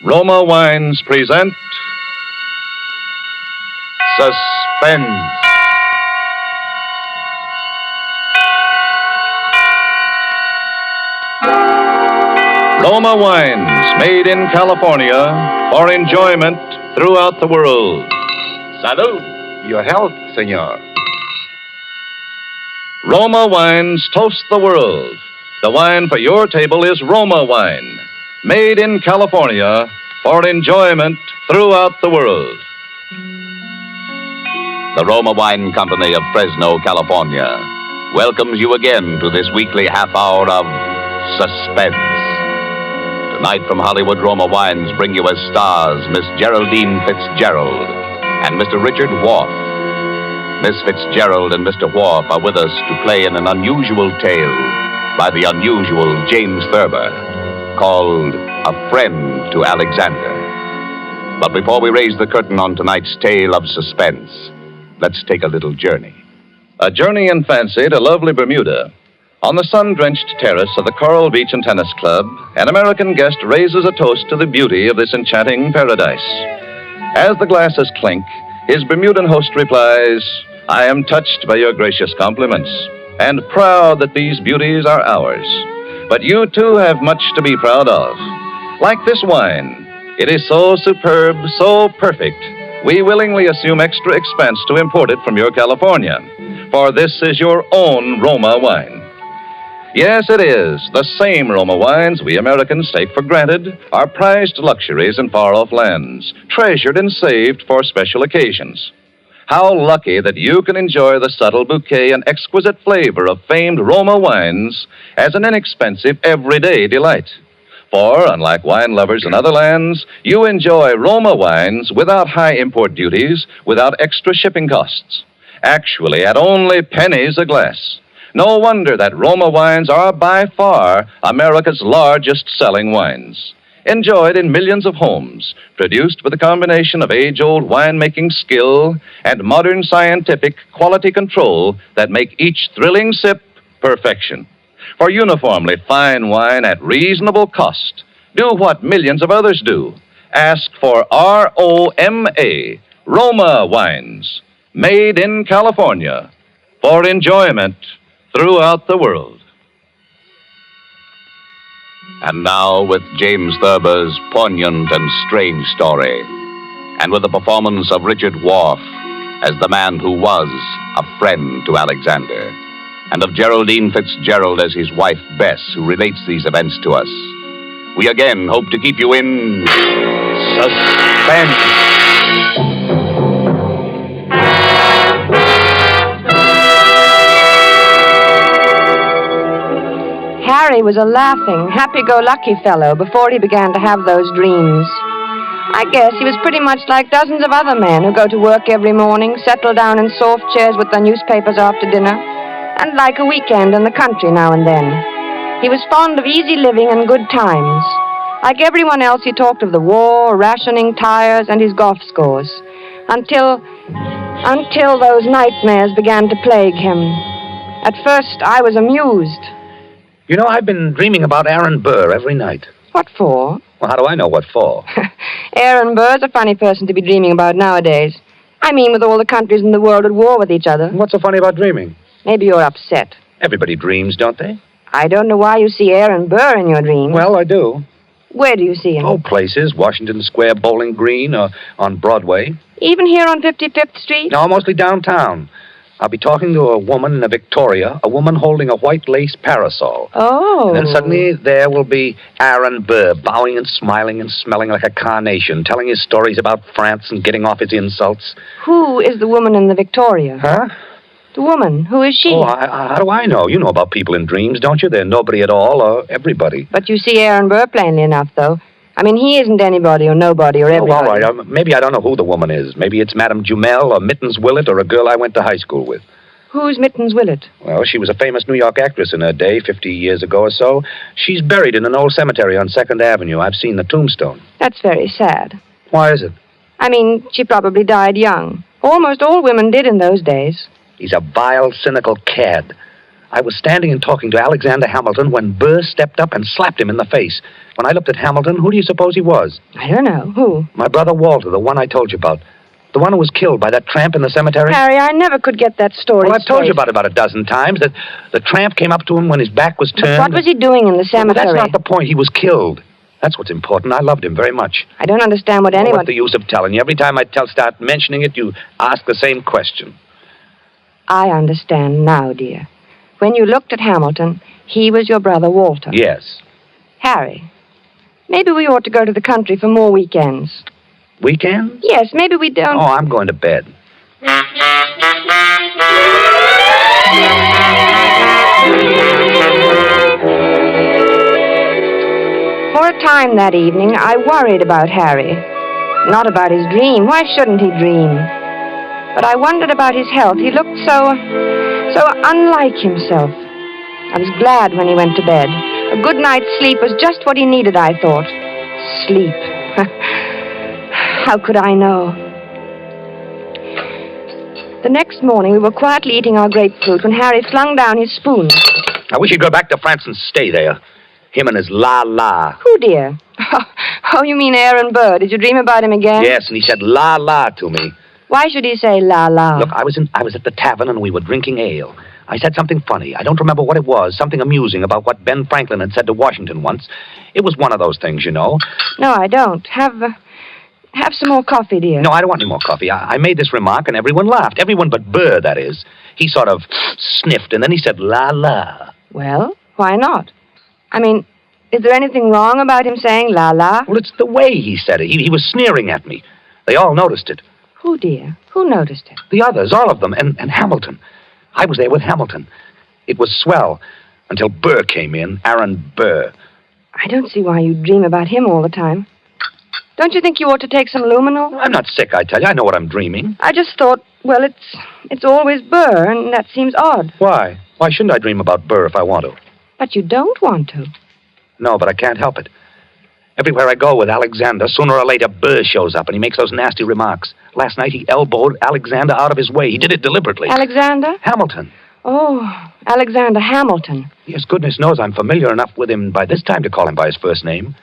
Roma Wines present Suspense. Roma Wines, made in California for enjoyment throughout the world. Salud. Your health, senor. Roma Wines toast the world. The wine for your table is Roma Wine, made in California for enjoyment throughout the world. The Roma Wine Company of Fresno, California, welcomes you again to this weekly half hour of Suspense. Tonight from Hollywood, Roma Wines bring you as stars Miss Geraldine Fitzgerald and Mr. Richard Wharf. Miss Fitzgerald and Mr. Wharf are with us to play in an unusual tale by the unusual James Thurber, called A Friend to Alexander. But before we raise the curtain on tonight's tale of suspense, let's take a little journey. A journey in fancy to lovely Bermuda. On the sun-drenched terrace of the Coral Beach and Tennis Club, an American guest raises a toast to the beauty of this enchanting paradise. As the glasses clink, his Bermudan host replies, "I am touched by your gracious compliments, and proud that these beauties are ours. But you, too, have much to be proud of. Like this wine, it is so superb, so perfect, we willingly assume extra expense to import it from your California, for this is your own Roma wine." Yes, it is. The same Roma wines we Americans take for granted are prized luxuries in far-off lands, treasured and saved for special occasions. How lucky that you can enjoy the subtle bouquet and exquisite flavor of famed Roma wines as an inexpensive, everyday delight. For, unlike wine lovers in other lands, you enjoy Roma wines without high import duties, without extra shipping costs. Actually, at only pennies a glass. No wonder that Roma wines are by far America's largest selling wines. Enjoyed in millions of homes, produced with a combination of age-old winemaking skill and modern scientific quality control that make each thrilling sip perfection. For uniformly fine wine at reasonable cost, do what millions of others do. Ask for ROMA, Roma Wines, made in California, for enjoyment throughout the world. And now, with James Thurber's poignant and strange story, and with the performance of Richard Wharf as the man who was a friend to Alexander, and of Geraldine Fitzgerald as his wife Bess, who relates these events to us, we again hope to keep you in suspense. Harry was a laughing, happy-go-lucky fellow before he began to have those dreams. I guess he was pretty much like dozens of other men who go to work every morning, settle down in soft chairs with their newspapers after dinner, and like a weekend in the country now and then. He was fond of easy living and good times. Like everyone else, he talked of the war, rationing tires, and his golf scores, until those nightmares began to plague him. At first, I was amused. You know, I've been dreaming about Aaron Burr every night. What for? Well, how do I know what for? Aaron Burr's a funny person to be dreaming about nowadays. I mean, with all the countries in the world at war with each other. What's so funny about dreaming? Maybe you're upset. Everybody dreams, don't they? I don't know why you see Aaron Burr in your dreams. Well, I do. Where do you see him? Oh, places. Washington Square, Bowling Green, or on Broadway. Even here on 55th Street? No, mostly downtown. I'll be talking to a woman in a Victoria, a woman holding a white lace parasol. Oh. And then suddenly there will be Aaron Burr, bowing and smiling and smelling like a carnation, telling his stories about France and getting off his insults. Who is the woman in the Victoria? Huh? The woman. Who is she? Oh, how do I know? You know about people in dreams, don't you? They're nobody at all or everybody. But you see Aaron Burr plainly enough, though. I mean, he isn't anybody or nobody or everybody. Oh, all right. Maybe I don't know who the woman is. Maybe it's Madame Jumel or Mittens Willett or a girl I went to high school with. Who's Mittens Willett? Well, she was a famous New York actress in her day, 50 years ago or so. She's buried in an old cemetery on 2nd Avenue. I've seen the tombstone. That's very sad. Why is it? I mean, she probably died young. Almost all women did in those days. He's a vile, cynical cad. I was standing and talking to Alexander Hamilton when Burr stepped up and slapped him in the face. When I looked at Hamilton, who do you suppose he was? I don't know. Who? My brother Walter, the one I told you about. The one who was killed by that tramp in the cemetery. Harry, I never could get that story Well, I've told you straight. about a dozen times, that the tramp came up to him when his back was But turned. what was he doing in the Well, cemetery? that's not the point. He was killed. That's what's important. I loved him very much. I don't understand what anyone... What's the use of telling you? Every time I start mentioning it, you ask the same question. I understand now, dear. When you looked at Hamilton, he was your brother Walter. Yes. Harry, maybe we ought to go to the country for more weekends. Weekend? Yes, maybe we don't... Oh, I'm going to bed. For a time that evening, I worried about Harry. Not about his dream. Why shouldn't he dream? But I wondered about his health. He looked so unlike himself. I was glad when he went to bed. A good night's sleep was just what he needed, I thought. Sleep. How could I know? The next morning, we were quietly eating our grapefruit when Harry flung down his spoon. I wish he'd go back to France and stay there. Him and his la-la. Who, dear? Oh, you mean Aaron Burr. Did you dream about him again? Yes, and he said la-la to me. Why should he say la-la? Look, I was at the tavern and we were drinking ale. I said something funny. I don't remember what it was. Something amusing about what Ben Franklin had said to Washington once. It was one of those things, you know. No, I don't. Have some more coffee, dear. No, I don't want any more coffee. I made this remark and everyone laughed. Everyone but Burr, that is. He sort of sniffed and then he said la-la. Well, why not? I mean, is there anything wrong about him saying la-la? Well, it's the way he said it. He was sneering at me. They all noticed it. Who, dear? Who noticed it? The others, all of them, and Hamilton. I was there with Hamilton. It was swell until Burr came in, Aaron Burr. I don't see why you dream about him all the time. Don't you think you ought to take some luminol? I'm not sick, I tell you. I know what I'm dreaming. I just thought, well, it's always Burr, and that seems odd. Why? Why shouldn't I dream about Burr if I want to? But you don't want to. No, but I can't help it. Everywhere I go with Alexander, sooner or later Burr shows up and he makes those nasty remarks. Last night he elbowed Alexander out of his way. He did it deliberately. Alexander? Hamilton. Oh, Alexander Hamilton. Yes, goodness knows I'm familiar enough with him by this time to call him by his first name.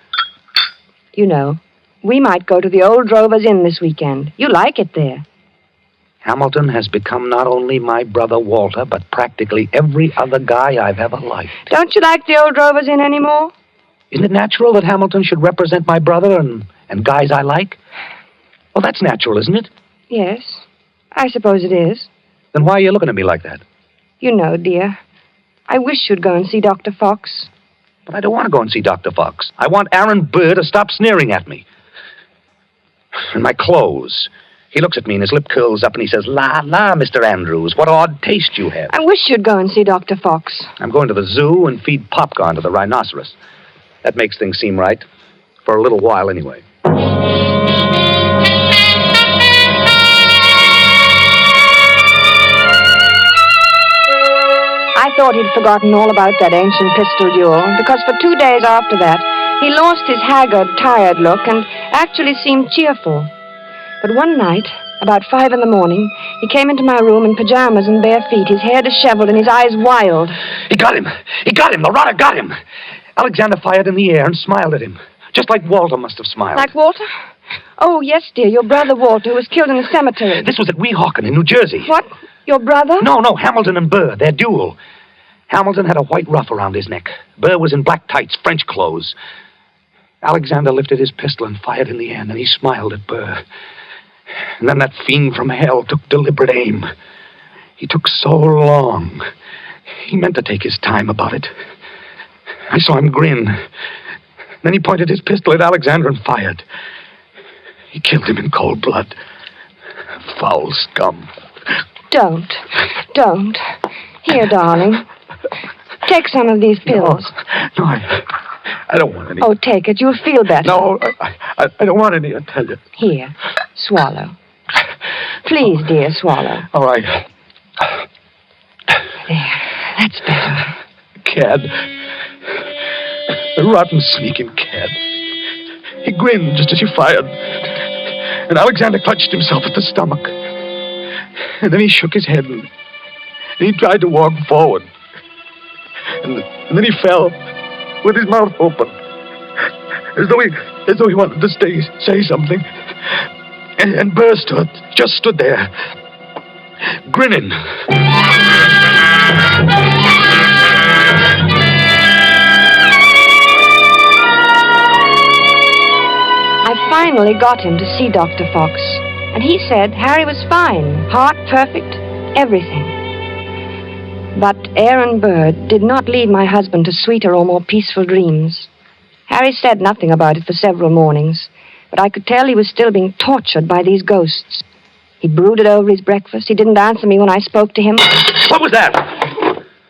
You know, we might go to the Old Drovers Inn this weekend. You like it there. Hamilton has become not only my brother Walter, but practically every other guy I've ever liked. Don't you like the Old Drovers Inn anymore? Isn't it natural that Hamilton should represent my brother and guys I like? Well, that's natural, isn't it? Yes, I suppose it is. Then why are you looking at me like that? You know, dear, I wish you'd go and see Dr. Fox. But I don't want to go and see Dr. Fox. I want Aaron Burr to stop sneering at me. And my clothes. He looks at me and his lip curls up and he says, La, Mr. Andrews, what odd taste you have. I wish you'd go and see Dr. Fox. I'm going to the zoo and feed popcorn to the rhinoceros. That makes things seem right. For a little while, anyway. I thought he'd forgotten all about that ancient pistol duel, because for 2 days after that, he lost his haggard, tired look and actually seemed cheerful. But one night, about 5 a.m, he came into my room in pajamas and bare feet, his hair disheveled and his eyes wild. He got him! He got him! The rotter got him! Alexander fired in the air and smiled at him, just like Walter must have smiled. Like Walter? Oh, yes, dear, your brother Walter, who was killed in the cemetery. This was at Weehawken in New Jersey. What? Your brother? No, Hamilton and Burr, their duel. Hamilton had a white ruff around his neck. Burr was in black tights, French clothes. Alexander lifted his pistol and fired in the air, and then he smiled at Burr. And then that fiend from hell took deliberate aim. He took so long. He meant to take his time about it. I saw him grin. Then he pointed his pistol at Alexander and fired. He killed him in cold blood. Foul scum. Don't. Here, darling. Take some of these pills. No, I don't want any. Oh, take it. You'll feel better. No, I don't want any, I tell you. Here, swallow. Please, dear, swallow. All right. There, that's better. Cad. The rotten, sneaking cad. He grinned just as he fired. And Alexander clutched himself at the stomach. And then he shook his head and he tried to walk forward. And then he fell with his mouth open, as though he wanted to say something. And Burr just stood there, grinning. I finally got him to see Dr. Fox, and he said Harry was fine, heart perfect, everything. But Aaron Bird did not lead my husband to sweeter or more peaceful dreams. Harry said nothing about it for several mornings, but I could tell he was still being tortured by these ghosts. He brooded over his breakfast. He didn't answer me when I spoke to him. What was that?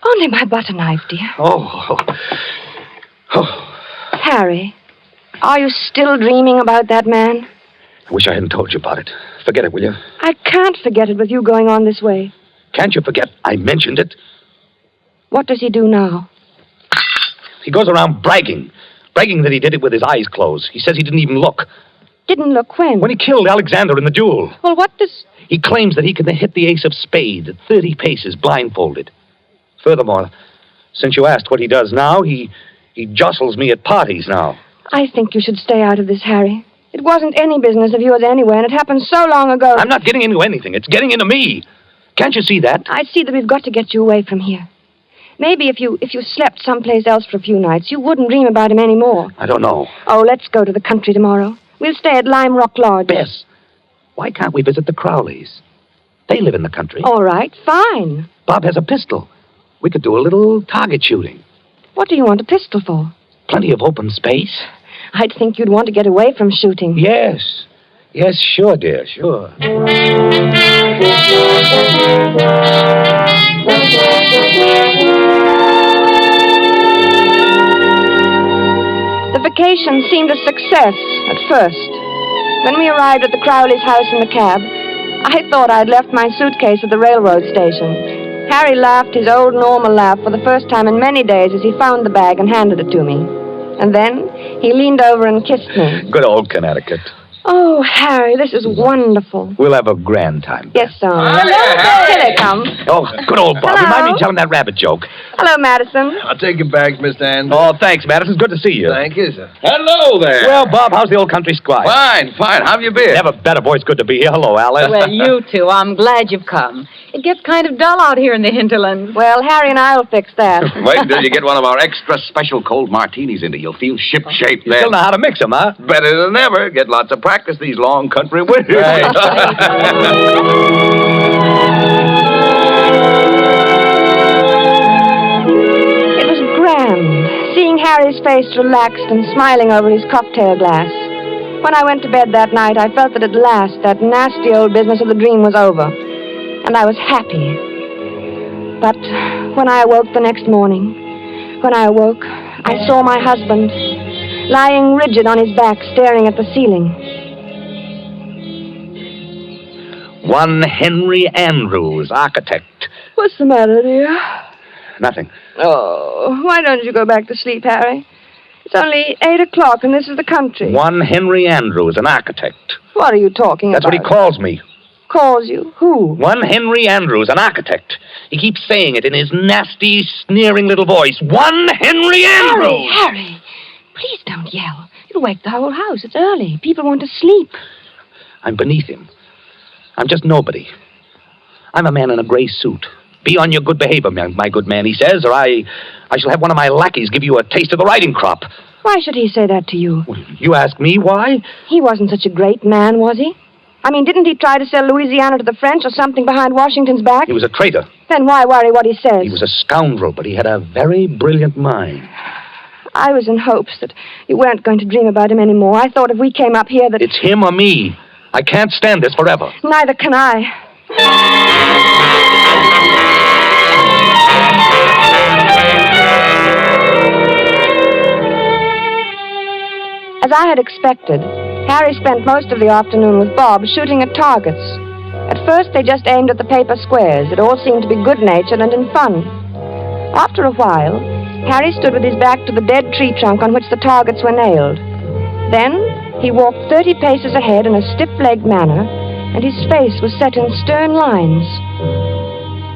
Only my butter knife, dear. Oh. Harry, are you still dreaming about that man? I wish I hadn't told you about it. Forget it, will you? I can't forget it with you going on this way. Can't you forget I mentioned it? What does he do now? He goes around bragging that he did it with his eyes closed. He says he didn't even look. Didn't look when? When he killed Alexander in the duel. Well, what does... He claims that he can hit the ace of spades at 30 paces blindfolded. Furthermore, since you asked what he does now, he jostles me at parties now. I think you should stay out of this, Harry. It wasn't any business of yours anyway, and it happened so long ago. I'm not getting into anything. It's getting into me. Can't you see that? I see that we've got to get you away from here. Maybe if you slept someplace else for a few nights, you wouldn't dream about him anymore. I don't know. Oh, let's go to the country tomorrow. We'll stay at Lime Rock Lodge. Bess, why can't we visit the Crowleys? They live in the country. All right, fine. Bob has a pistol. We could do a little target shooting. What do you want a pistol for? Plenty of open space. I'd think you'd want to get away from shooting. Yes. Yes, sure, dear, sure. The vacation seemed a success at first. When we arrived at the Crowley's house in the cab, I thought I'd left my suitcase at the railroad station. Harry laughed his old normal laugh for the first time in many days as he found the bag and handed it to me. And then he leaned over and kissed me. Good old Connecticut. Oh, Harry, this is wonderful. We'll have a grand time. Yes, sir. Hello, Here they come. Oh, good old Bob. Hello. Remind me of telling that rabbit joke. Hello, Madison. I'll take your bags, Mr. Anderson. Oh, thanks, Madison. Good to see you. Thank you, sir. Hello there. Well, Bob, how's the old country squire? Fine. How have you been? Never better, boy. It's good to be here. Hello, Alice. Well, you two, I'm glad you've come. It gets kind of dull out here in the hinterlands. Well, Harry and I'll fix that. Wait until you get one of our extra special cold martinis into you. You'll feel ship-shape You then. still know how to mix them, huh? Better than ever. Get lots of practice these long country winters. Right. It was grand, seeing Harry's face relaxed and smiling over his cocktail glass. When I went to bed that night, I felt that at last that nasty old business of the dream was over. And I was happy. But when I awoke the next morning, I saw my husband lying rigid on his back, staring at the ceiling. One Henry Andrews, architect. What's the matter, dear? Nothing. Oh, why don't you go back to sleep, Harry? It's only 8 o'clock, and this is the country. One Henry Andrews, an architect. What are you talking That's about? what he calls me. Calls you? Who? One Henry Andrews, an architect. He keeps saying it in his nasty, sneering little voice. One Henry Andrews! Harry, please don't yell. You'll wake the whole house. It's early. People want to sleep. I'm beneath him. I'm just nobody. I'm a man in a gray suit. Be on your good behavior, my good man, he says, or I shall have one of my lackeys give you a taste of the riding crop. Why should he say that to you? Well, you ask me why? He wasn't such a great man, was he? I mean, didn't he try to sell Louisiana to the French or something behind Washington's back? He was a traitor. Then why worry what he says? He was a scoundrel, but he had a very brilliant mind. I was in hopes that you weren't going to dream about him anymore. I thought if we came up here that... It's him or me. I can't stand this forever. Neither can I. As I had expected, Harry spent most of the afternoon with Bob shooting at targets. At first, they just aimed at the paper squares. It all seemed to be good-natured and in fun. After a while, Harry stood with his back to the dead tree trunk on which the targets were nailed. Then, he walked 30 paces ahead in a stiff-legged manner, and his face was set in stern lines.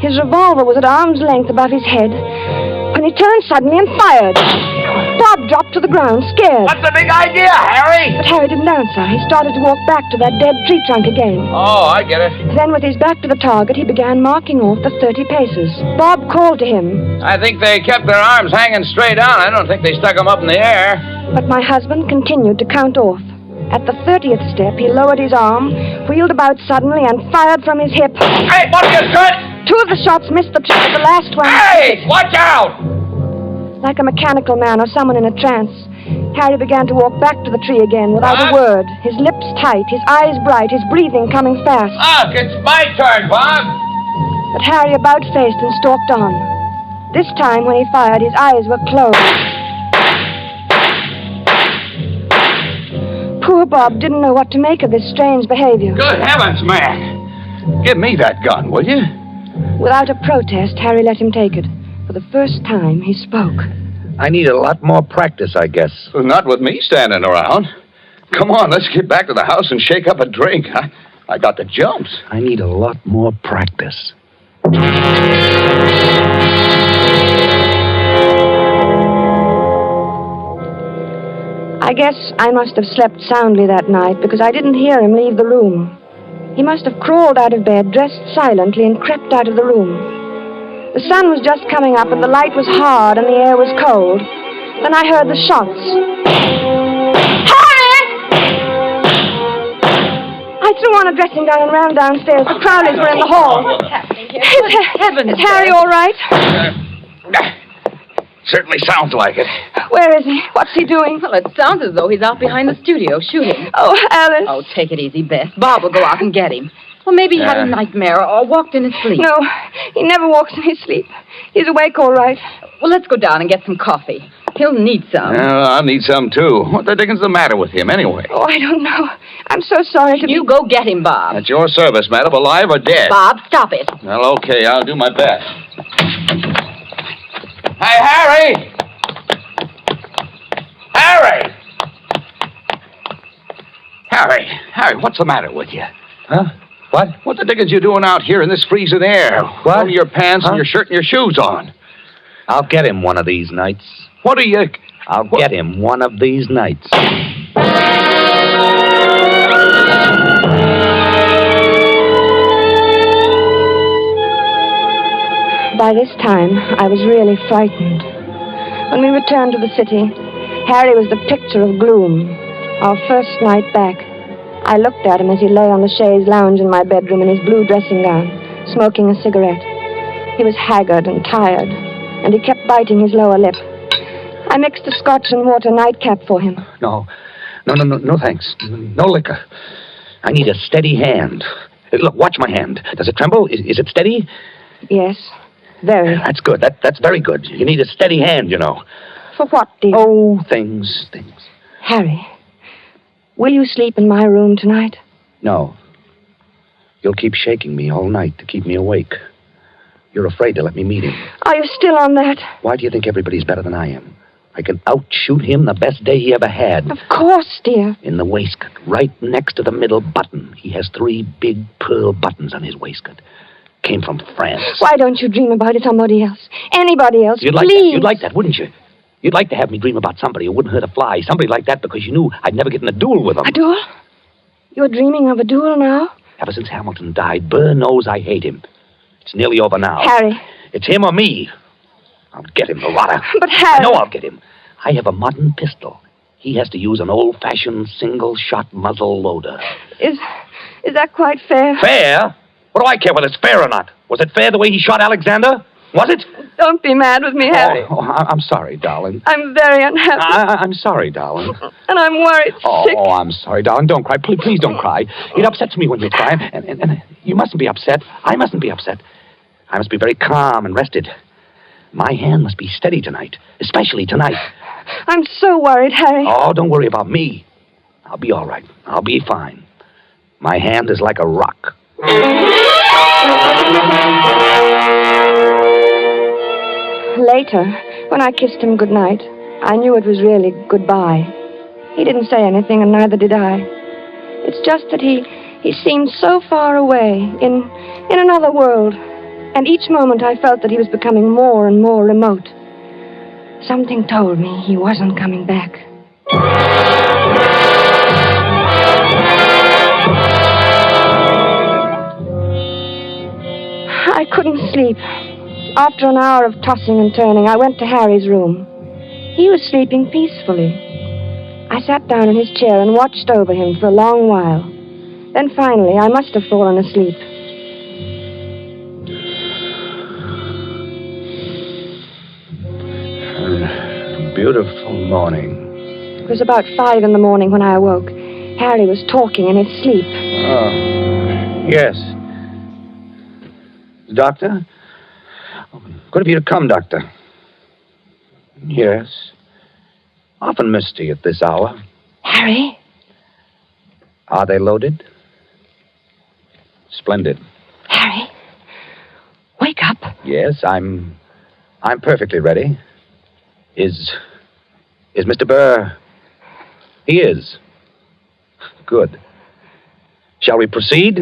His revolver was at arm's length above his head, when Then he turned suddenly and fired. Bob dropped to the ground, scared. What's the big idea, Harry? But Harry didn't answer. He started to walk back to that dead tree trunk again. Oh, I get it. Then, with his back to the target, he began marking off the 30 paces. Bob called to him. I think they kept their arms hanging straight out. I don't think they stuck them up in the air. But my husband continued to count off. At the 30th step, he lowered his arm, wheeled about suddenly, and fired from his hip. Hey, what are you doing? 2 of the shots missed the tree, but the last one... Hey, watch out! Like a mechanical man or someone in a trance, Harry began to walk back to the tree again without a word, his lips tight, his eyes bright, his breathing coming fast. Look, it's my turn, Bob. But Harry about-faced and stalked on. This time, when he fired, his eyes were closed. Poor Bob didn't know what to make of this strange behavior. Good heavens, man. Give me that gun, will you? Without a protest, Harry let him take it. For the first time, he spoke. I need a lot more practice, I guess. Well, not with me standing around. Come on, let's get back to the house and shake up a drink. I got the jumps. I need a lot more practice. I guess I must have slept soundly that night because I didn't hear him leave the room. He must have crawled out of bed, dressed silently, and crept out of the room. The sun was just coming up, and the light was hard, and the air was cold. Then I heard the shots. Harry! I threw on a dressing gown and ran downstairs. The Crowleys were in the hall. What's happening here? Heavens, Is Harry all right? Certainly sounds like it. Where is he? What's he doing? Well, it sounds as though he's out behind the studio shooting. Oh, Alice. Oh, take it easy, Beth. Bob will go out and get him. Well, maybe he had a nightmare or walked in his sleep. No, he never walks in his sleep. He's awake all right. Well, let's go down and get some coffee. He'll need some. I'll need some, too. What the dickens is the matter with him, anyway? Oh, I don't know. I'm so sorry to You go get him, Bob. At your service, madam, alive or dead. Bob, stop it. Well, okay, I'll do my best. Hey, Harry! Harry! Harry, what's the matter with you? Huh? What? What the dickens you doing out here in this freezing air? What? Only your pants and your shirt and your shoes on. I'll get him one of these nights. What are you... I'll get him one of these nights. By this time, I was really frightened. When we returned to the city, Harry was the picture of gloom. Our first night back. I looked at him as he lay on the chaise lounge in my bedroom in his blue dressing gown, smoking a cigarette. He was haggard and tired, and he kept biting his lower lip. I mixed a scotch and water nightcap for him. No, thanks. No liquor. I need a steady hand. Look, watch my hand. Does it tremble? Is it steady? Yes, very. That's good. That's very good. You need a steady hand, you know. For what, dear? Oh, things. Harry, will you sleep in my room tonight? No. You'll keep shaking me all night to keep me awake. You're afraid to let me meet him. Are you still on that? Why do you think everybody's better than I am? I can outshoot him the best day he ever had. Of course, dear. In the waistcoat, right next to the middle button. He has 3 big pearl buttons on his waistcoat. Came from France. Why don't you dream about it somebody else? Anybody else, You'd please. like that. You'd like that, wouldn't you? You'd like to have me dream about somebody who wouldn't hurt a fly. Somebody like that because you knew I'd never get in a duel with him. A duel? You're dreaming of a duel now? Ever since Hamilton died, Burr knows I hate him. It's nearly over now. Harry. It's him or me. I'll get him, the rotter. But Harry... I know I'll get him. I have a modern pistol. He has to use an old-fashioned single-shot muzzle loader. Is that quite fair? Fair? What do I care whether it's fair or not? Was it fair the way he shot Alexander? Was it? Don't be mad with me, Harry. I'm sorry, darling. I'm very unhappy. I'm sorry, darling. And I'm worried sick. Oh, I'm sorry, darling. Don't cry. Please don't cry. It upsets me when you cry. And you mustn't be upset. I mustn't be upset. I must be very calm and rested. My hand must be steady tonight, especially tonight. I'm so worried, Harry. Oh, don't worry about me. I'll be all right. I'll be fine. My hand is like a rock. Later, when I kissed him goodnight, I knew it was really goodbye. He didn't say anything, and neither did I. It's just that he seemed so far away, in another world. And each moment I felt that he was becoming more and more remote. Something told me he wasn't coming back. I couldn't sleep. After an hour of tossing and turning, I went to Harry's room. He was sleeping peacefully. I sat down in his chair and watched over him for a long while. Then finally, I must have fallen asleep. Beautiful morning. It was about 5 in the morning when I awoke. Harry was talking in his sleep. Oh, yes. Doctor? Good of you to come, Doctor. Yes. Often misty at this hour. Harry? Are they loaded? Splendid. Harry? Wake up. Yes, I'm perfectly ready. Is Mr. Burr? He is. Good. Shall we proceed?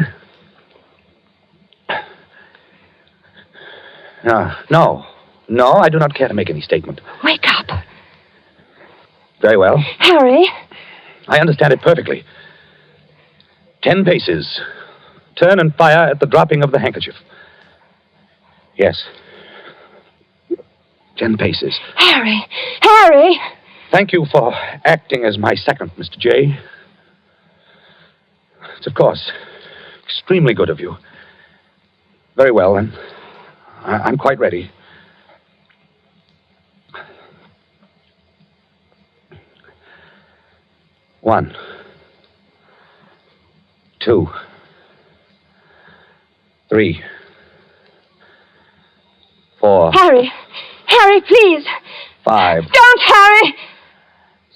No, I do not care to make any statement. Wake up. Very well. Harry? I understand it perfectly. 10 paces. Turn and fire at the dropping of the handkerchief. Yes. 10 paces. Harry! Harry! Thank you for acting as my second, Mr. J. It's, of course, extremely good of you. Very well, then. I'm quite ready. One. 2. 3. 4. Harry! Harry, please! 5. Don't, Harry!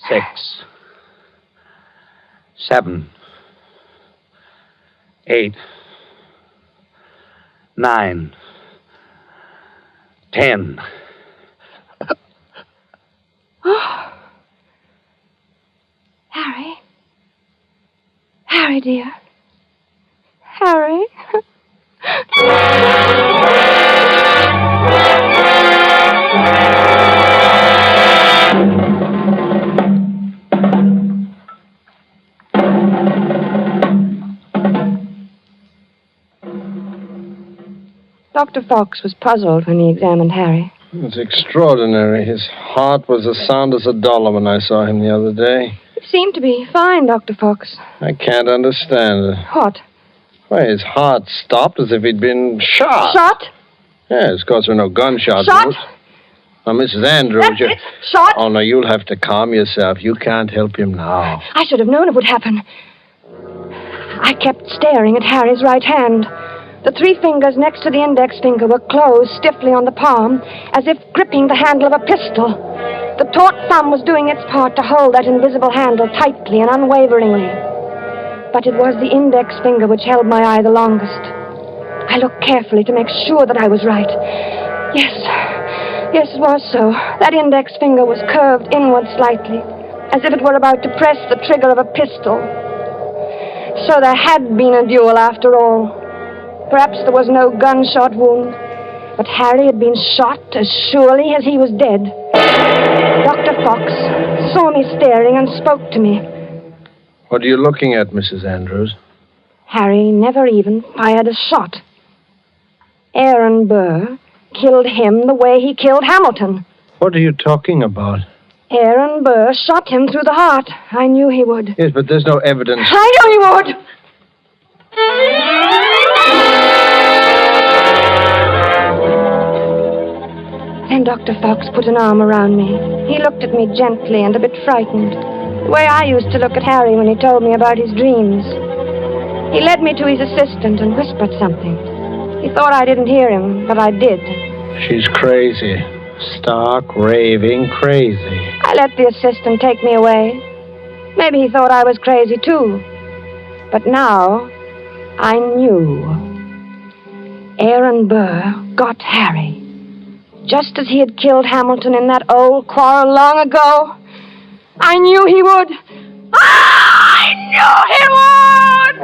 6. 7. 8. 9. 10. Oh. Harry? Harry, dear. Harry? Dr. Fox was puzzled when he examined Harry. It's extraordinary. His heart was as sound as a dollar when I saw him the other day. He seemed to be fine, Dr. Fox. I can't understand it. What? Why, his heart stopped as if he'd been shot. Shot? Yes, of course there were no gunshots. Shot? Now, Mrs. Andrews, That's it. Shot? Oh, no, you'll have to calm yourself. You can't help him now. I should have known it would happen. I kept staring at Harry's right hand. The 3 fingers next to the index finger were closed stiffly on the palm, as if gripping the handle of a pistol. The taut thumb was doing its part to hold that invisible handle tightly and unwaveringly. But it was the index finger which held my eye the longest. I looked carefully to make sure that I was right. Yes, it was so. That index finger was curved inward slightly, as if it were about to press the trigger of a pistol. So there had been a duel after all. Perhaps there was no gunshot wound, but Harry had been shot as surely as he was dead. Dr. Fox saw me staring and spoke to me. What are you looking at, Mrs. Andrews? Harry never even fired a shot. Aaron Burr killed him the way he killed Hamilton. What are you talking about? Aaron Burr shot him through the heart. I knew he would. Yes, but there's no evidence. I knew he would! Then Dr. Fox put an arm around me. He looked at me gently and a bit frightened, the way I used to look at Harry when he told me about his dreams. He led me to his assistant and whispered something. He thought I didn't hear him, but I did. She's crazy. Stark, raving crazy. I let the assistant take me away. Maybe he thought I was crazy, too. But now, I knew. Aaron Burr got Harry. Just as he had killed Hamilton in that old quarrel long ago. I knew he would. I knew he would!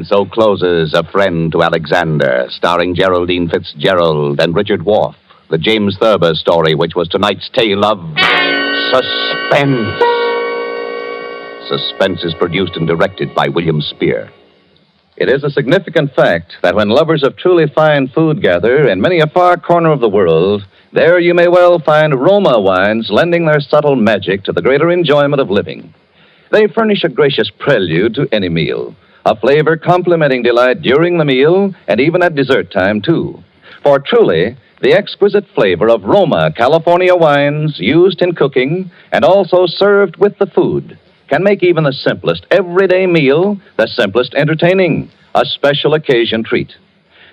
And so closes A Friend to Alexander, starring Geraldine Fitzgerald and Richard Wharf, the James Thurber story, which was tonight's tale of suspense. Suspense is produced and directed by William Spear. It is a significant fact that when lovers of truly fine food gather in many a far corner of the world, there you may well find Roma wines lending their subtle magic to the greater enjoyment of living. They furnish a gracious prelude to any meal, a flavor complementing delight during the meal and even at dessert time, too. For truly, the exquisite flavor of Roma California wines used in cooking and also served with the food can make even the simplest everyday meal the simplest entertaining, a special occasion treat.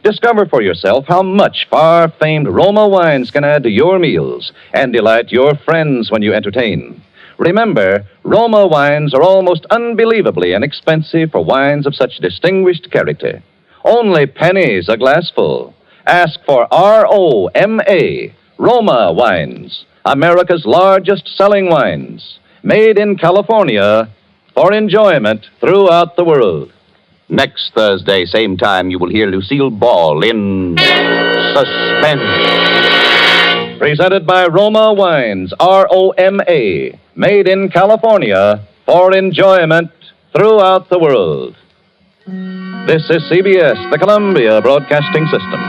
Discover for yourself how much far-famed Roma wines can add to your meals and delight your friends when you entertain. Remember, Roma wines are almost unbelievably inexpensive for wines of such distinguished character. Only pennies a glassful. Ask for R-O-M-A, Roma wines, America's largest selling wines, made in California for enjoyment throughout the world. Next Thursday, same time, you will hear Lucille Ball in Suspense. Presented by Roma Wines, R-O-M-A, made in California for enjoyment throughout the world. This is CBS, the Columbia Broadcasting System.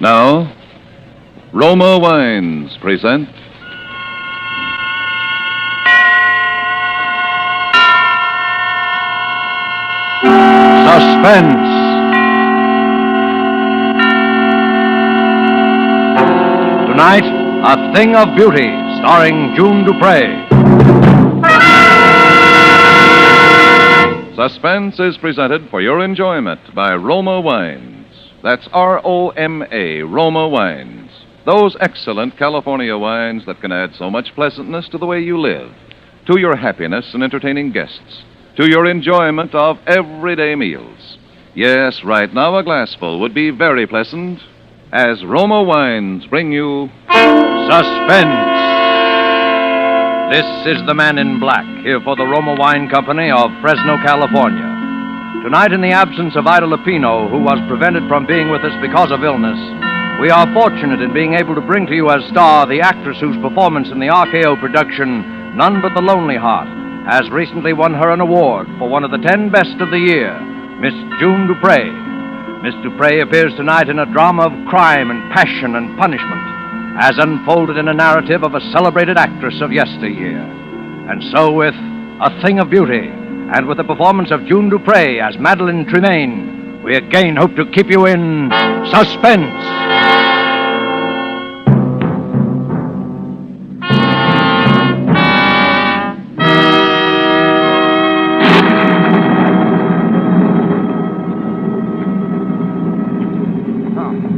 Now, Roma Wines present Suspense. Tonight, A Thing of Beauty, starring June Dupre. Suspense is presented for your enjoyment by Roma Wines. That's R-O-M-A, Roma Wines. Those excellent California wines that can add so much pleasantness to the way you live, to your happiness in entertaining guests, to your enjoyment of everyday meals. Yes, right now a glassful would be very pleasant as Roma Wines bring you Suspense. This is the Man in Black, here for the Roma Wine Company of Fresno, California. Tonight, in the absence of Ida Lupino, who was prevented from being with us because of illness, we are fortunate in being able to bring to you as star the actress whose performance in the RKO production, None But the Lonely Heart, has recently won her an award for one of the 10 best of the year, Miss June Dupre. Miss Dupre appears tonight in a drama of crime and passion and punishment, as unfolded in a narrative of a celebrated actress of yesteryear. And so with A Thing of Beauty, and with the performance of June Dupre as Madeline Tremaine, we again hope to keep you in suspense.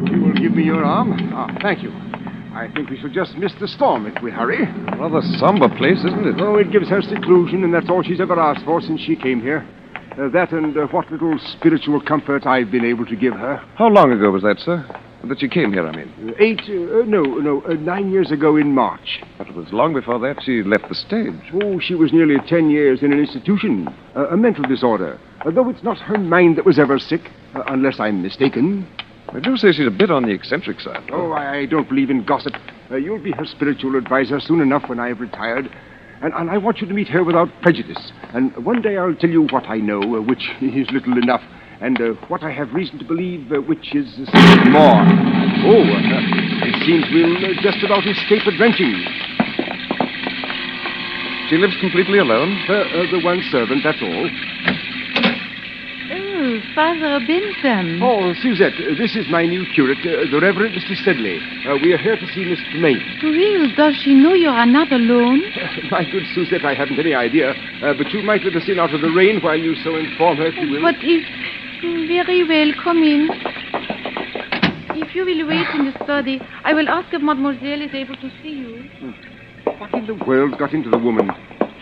You will give me your arm? Thank you. I think we should just miss the storm if we hurry. Rather somber place, isn't it? Oh, it gives her seclusion, and that's all she's ever asked for since she came here. That and what little spiritual comfort I've been able to give her. How long ago was that, sir? That you came here, I mean. 9 years ago in March. But it was long before that she left the stage. Oh, she was nearly 10 years in an institution. A mental disorder. Though it's not her mind that was ever sick, unless I'm mistaken. I do say she's a bit on the eccentric side. Oh, I don't believe in gossip. You'll be her spiritual advisor soon enough when I've retired. And I want you to meet her without prejudice. And one day I'll tell you what I know, which is little enough, and what I have reason to believe, which is something more. Oh, it seems we'll just about escape a drenching. She lives completely alone? The one servant, that's all. Father Bentham. Oh, Suzette, this is my new curate, the Reverend Mr. Sedley. We are here to see Miss Taming. Well, does she know you are not alone? My good Suzette, I haven't any idea. But you might let us in out of the rain while you so inform her if you will. But if... Very well, come in. If you will wait in the study, I will ask if Mademoiselle is able to see you. What in the world got into the woman?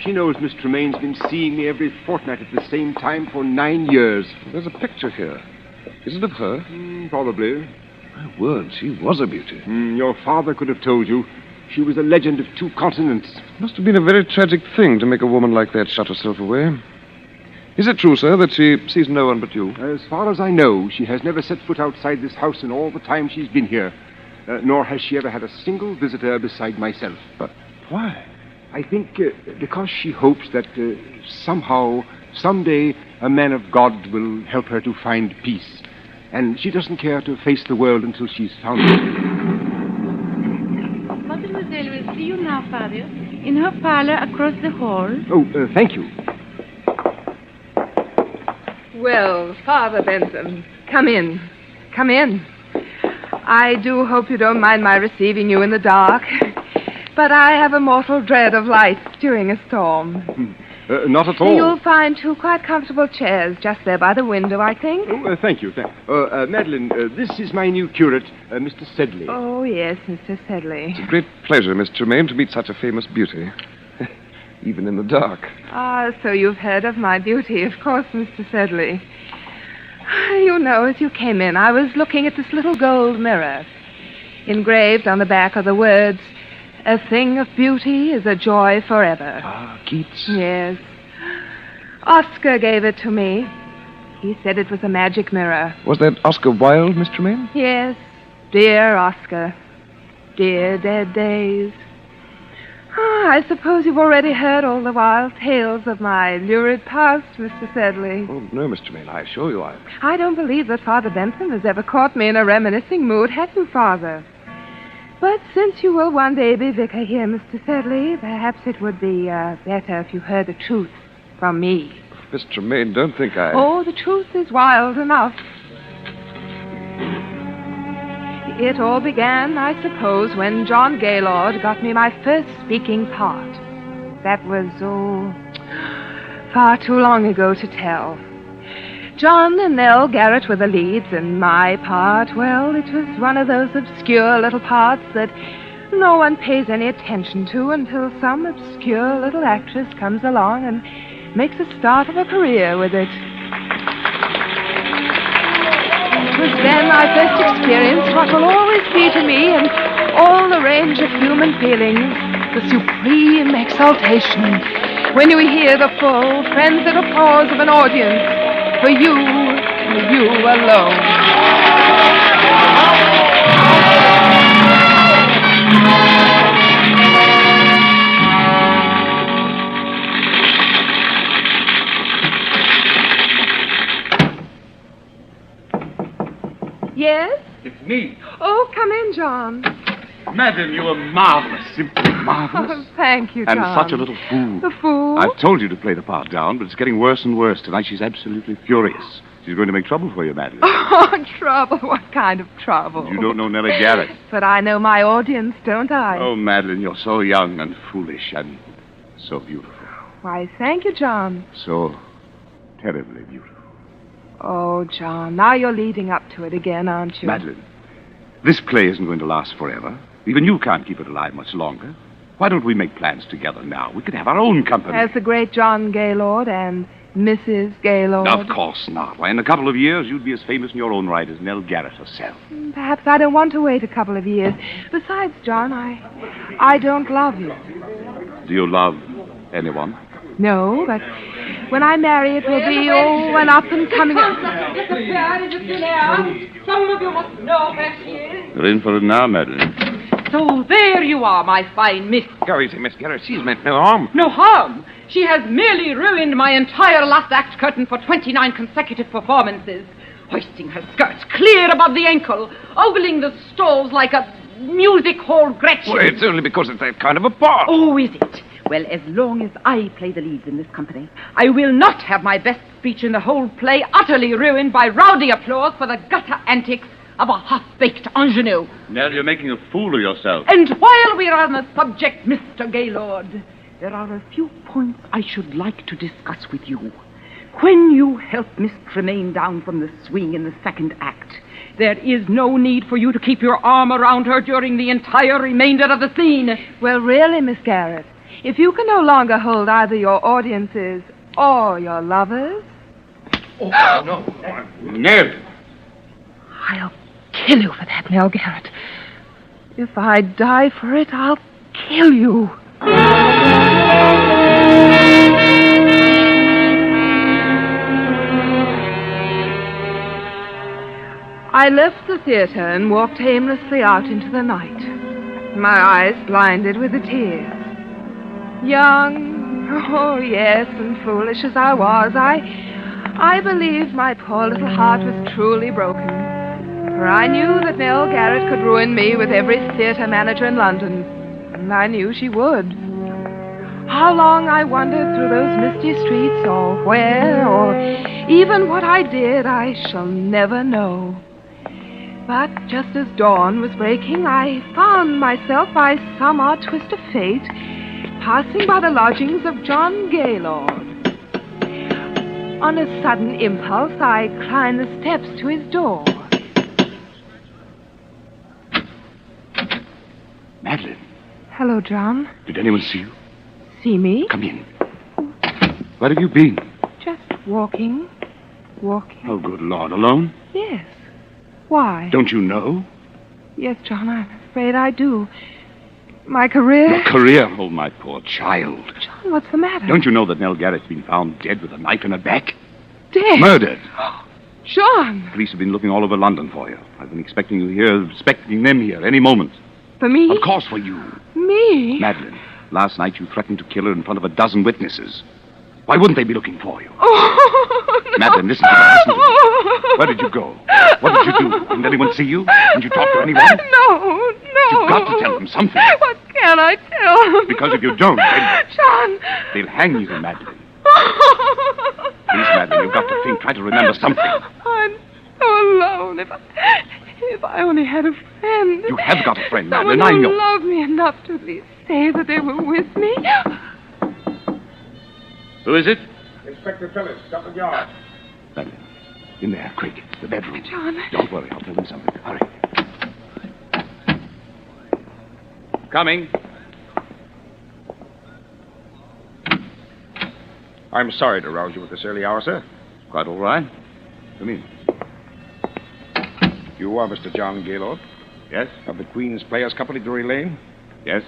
She knows Miss Tremaine's been seeing me every fortnight at the same time for 9 years. There's a picture here. Is it of her? Probably. My word, she was a beauty. Your father could have told you. She was a legend of 2 continents. Must have been a very tragic thing to make a woman like that shut herself away. Is it true, sir, that she sees no one but you? As far as I know, she has never set foot outside this house in all the time she's been here. Nor has she ever had a single visitor beside myself. But why? I think because she hopes that somehow, someday, a man of God will help her to find peace. And she doesn't care to face the world until she's found it. Mademoiselle will see you now, Father, in her parlor across the hall. Oh, thank you. Well, Father Bentham, come in. Come in. I do hope you don't mind my receiving you in the dark. But I have a mortal dread of light during a storm. Not at all. You'll find 2 quite comfortable chairs just there by the window, I think. Oh, thank you. Madeline, this is my new curate, Mr. Sedley. Oh, yes, Mr. Sedley. It's a great pleasure, Miss Tremaine, to meet such a famous beauty. Even in the dark. Ah, so you've heard of my beauty, of course, Mr. Sedley. You know, as you came in, I was looking at this little gold mirror. Engraved on the back are the words, "A thing of beauty is a joy forever." Ah, Keats. Yes. Oscar gave it to me. He said it was a magic mirror. Was that Oscar Wilde, Miss Tremaine? Yes, dear Oscar. Dear dead days. I suppose you've already heard all the wild tales of my lurid past, Mr. Sedley. Oh, no, Miss Tremaine, I assure you I don't believe that Father Bentham has ever caught me in a reminiscing mood, have you, Father? But since you will one day be vicar here, Mr. Sedley, perhaps it would be better if you heard the truth from me. Miss Tremaine, don't think I... Oh, the truth is wild enough. It all began, I suppose, when John Gaylord got me my first speaking part. That was, far too long ago to tell. John and Nell Garrett were the leads, and my part, well, it was one of those obscure little parts that no one pays any attention to until some obscure little actress comes along and makes a start of a career with it. It was then I first experienced what will always be to me in all the range of human feelings, the supreme exaltation, when you hear the full, frenzied applause of an audience for you alone. Yes? It's me. Oh, come in, John. Madam, you are marvelous. Simply marvelous. Oh, thank you, John. And such a little fool. The fool? I've told you to play the part down, but it's getting worse and worse. Tonight she's absolutely furious. She's going to make trouble for you, Madeline. Oh, trouble? What kind of trouble? You don't know Nellie Garrett. But I know my audience, don't I? Oh, Madeline, you're so young and foolish and so beautiful. Why, thank you, John. So terribly beautiful. Oh, John, now you're leading up to it again, aren't you? Madeline, this play isn't going to last forever. Even you can't keep it alive much longer. Why don't we make plans together now? We could have our own company. As the great John Gaylord and Mrs. Gaylord. Of course not. Why, in a couple of years, you'd be as famous in your own right as Nell Garrett herself. Perhaps I don't want to wait a couple of years. Besides, John, I don't love you. Do you love anyone? No, but when I marry, it will be an up and coming. Some of you must know where she is. You're in for it now, Madeline. So there you are, my fine miss. Go easy, Miss Garrett. She's meant no harm. No harm. She has merely ruined my entire last act curtain for 29 consecutive performances, hoisting her skirts clear above the ankle, ogling the stalls like a music hall Gretchen. Well, it's only because it's that kind of a part. Oh, is it? Well, as long as I play the leads in this company, I will not have my best speech in the whole play utterly ruined by rowdy applause for the gutter antics of a half-baked ingenue. Nell, you're making a fool of yourself. And while we're on the subject, Mr. Gaylord, there are a few points I should like to discuss with you. When you help Miss Tremaine down from the swing in the second act, there is no need for you to keep your arm around her during the entire remainder of the scene. Well, really, Miss Garrett, if you can no longer hold either your audiences or your lovers... Oh, no. Nell! I'll kill you for that, Nell Garrett. If I die for it, I'll kill you. I left the theater and walked aimlessly out into the night, my eyes blinded with the tears. Young, oh yes, and foolish as I was, I believed my poor little heart was truly broken. For I knew that Nell Garrett could ruin me with every theater manager in London, and I knew she would. How long I wandered through those misty streets, or where, or even what I did, I shall never know. But just as dawn was breaking, I found myself, by some odd twist of fate, passing by the lodgings of John Gaylord. On a sudden impulse, I climbed the steps to his door. Madeline. Hello, John. Did anyone see you? See me? Come in. Where have you been? Just walking. Oh, good Lord. Alone? Yes. Why? Don't you know? Yes, John, I'm afraid I do. My career... Your career? Oh, my poor child. John, what's the matter? Don't you know that Nell Garrett's been found dead with a knife in her back? Dead? Murdered. John! Police have been looking all over London for you. I've been expecting you here, expecting them here any moment. For me? Of course for you. Me? Madeline, last night you threatened to kill her in front of a dozen witnesses. Why wouldn't they be looking for you? Oh, no. Madeline, listen to me. Listen to me. Where did you go? What did you do? Didn't anyone see you? Didn't you talk to anyone? No. You've got to tell them something. What can I tell them? Because if you don't, John! They'll hang you, Madeline. Please, Madeline, you've got to think. Try to remember something. I'm so alone. If I only had a friend. You have got a friend, Someone Madeline. I who know. loved me enough to at least say that they were with me. Who is it? Inspector Phillips, Scotland Yard. Madeline, in there, quick. The bedroom. John. Don't worry, I'll tell them something. Hurry. Coming. I'm sorry to rouse you at this early hour, sir. Quite all right. Come in. You are Mr. John Gaylord? Yes? Of the Queen's Players Company, Drury Lane? Yes?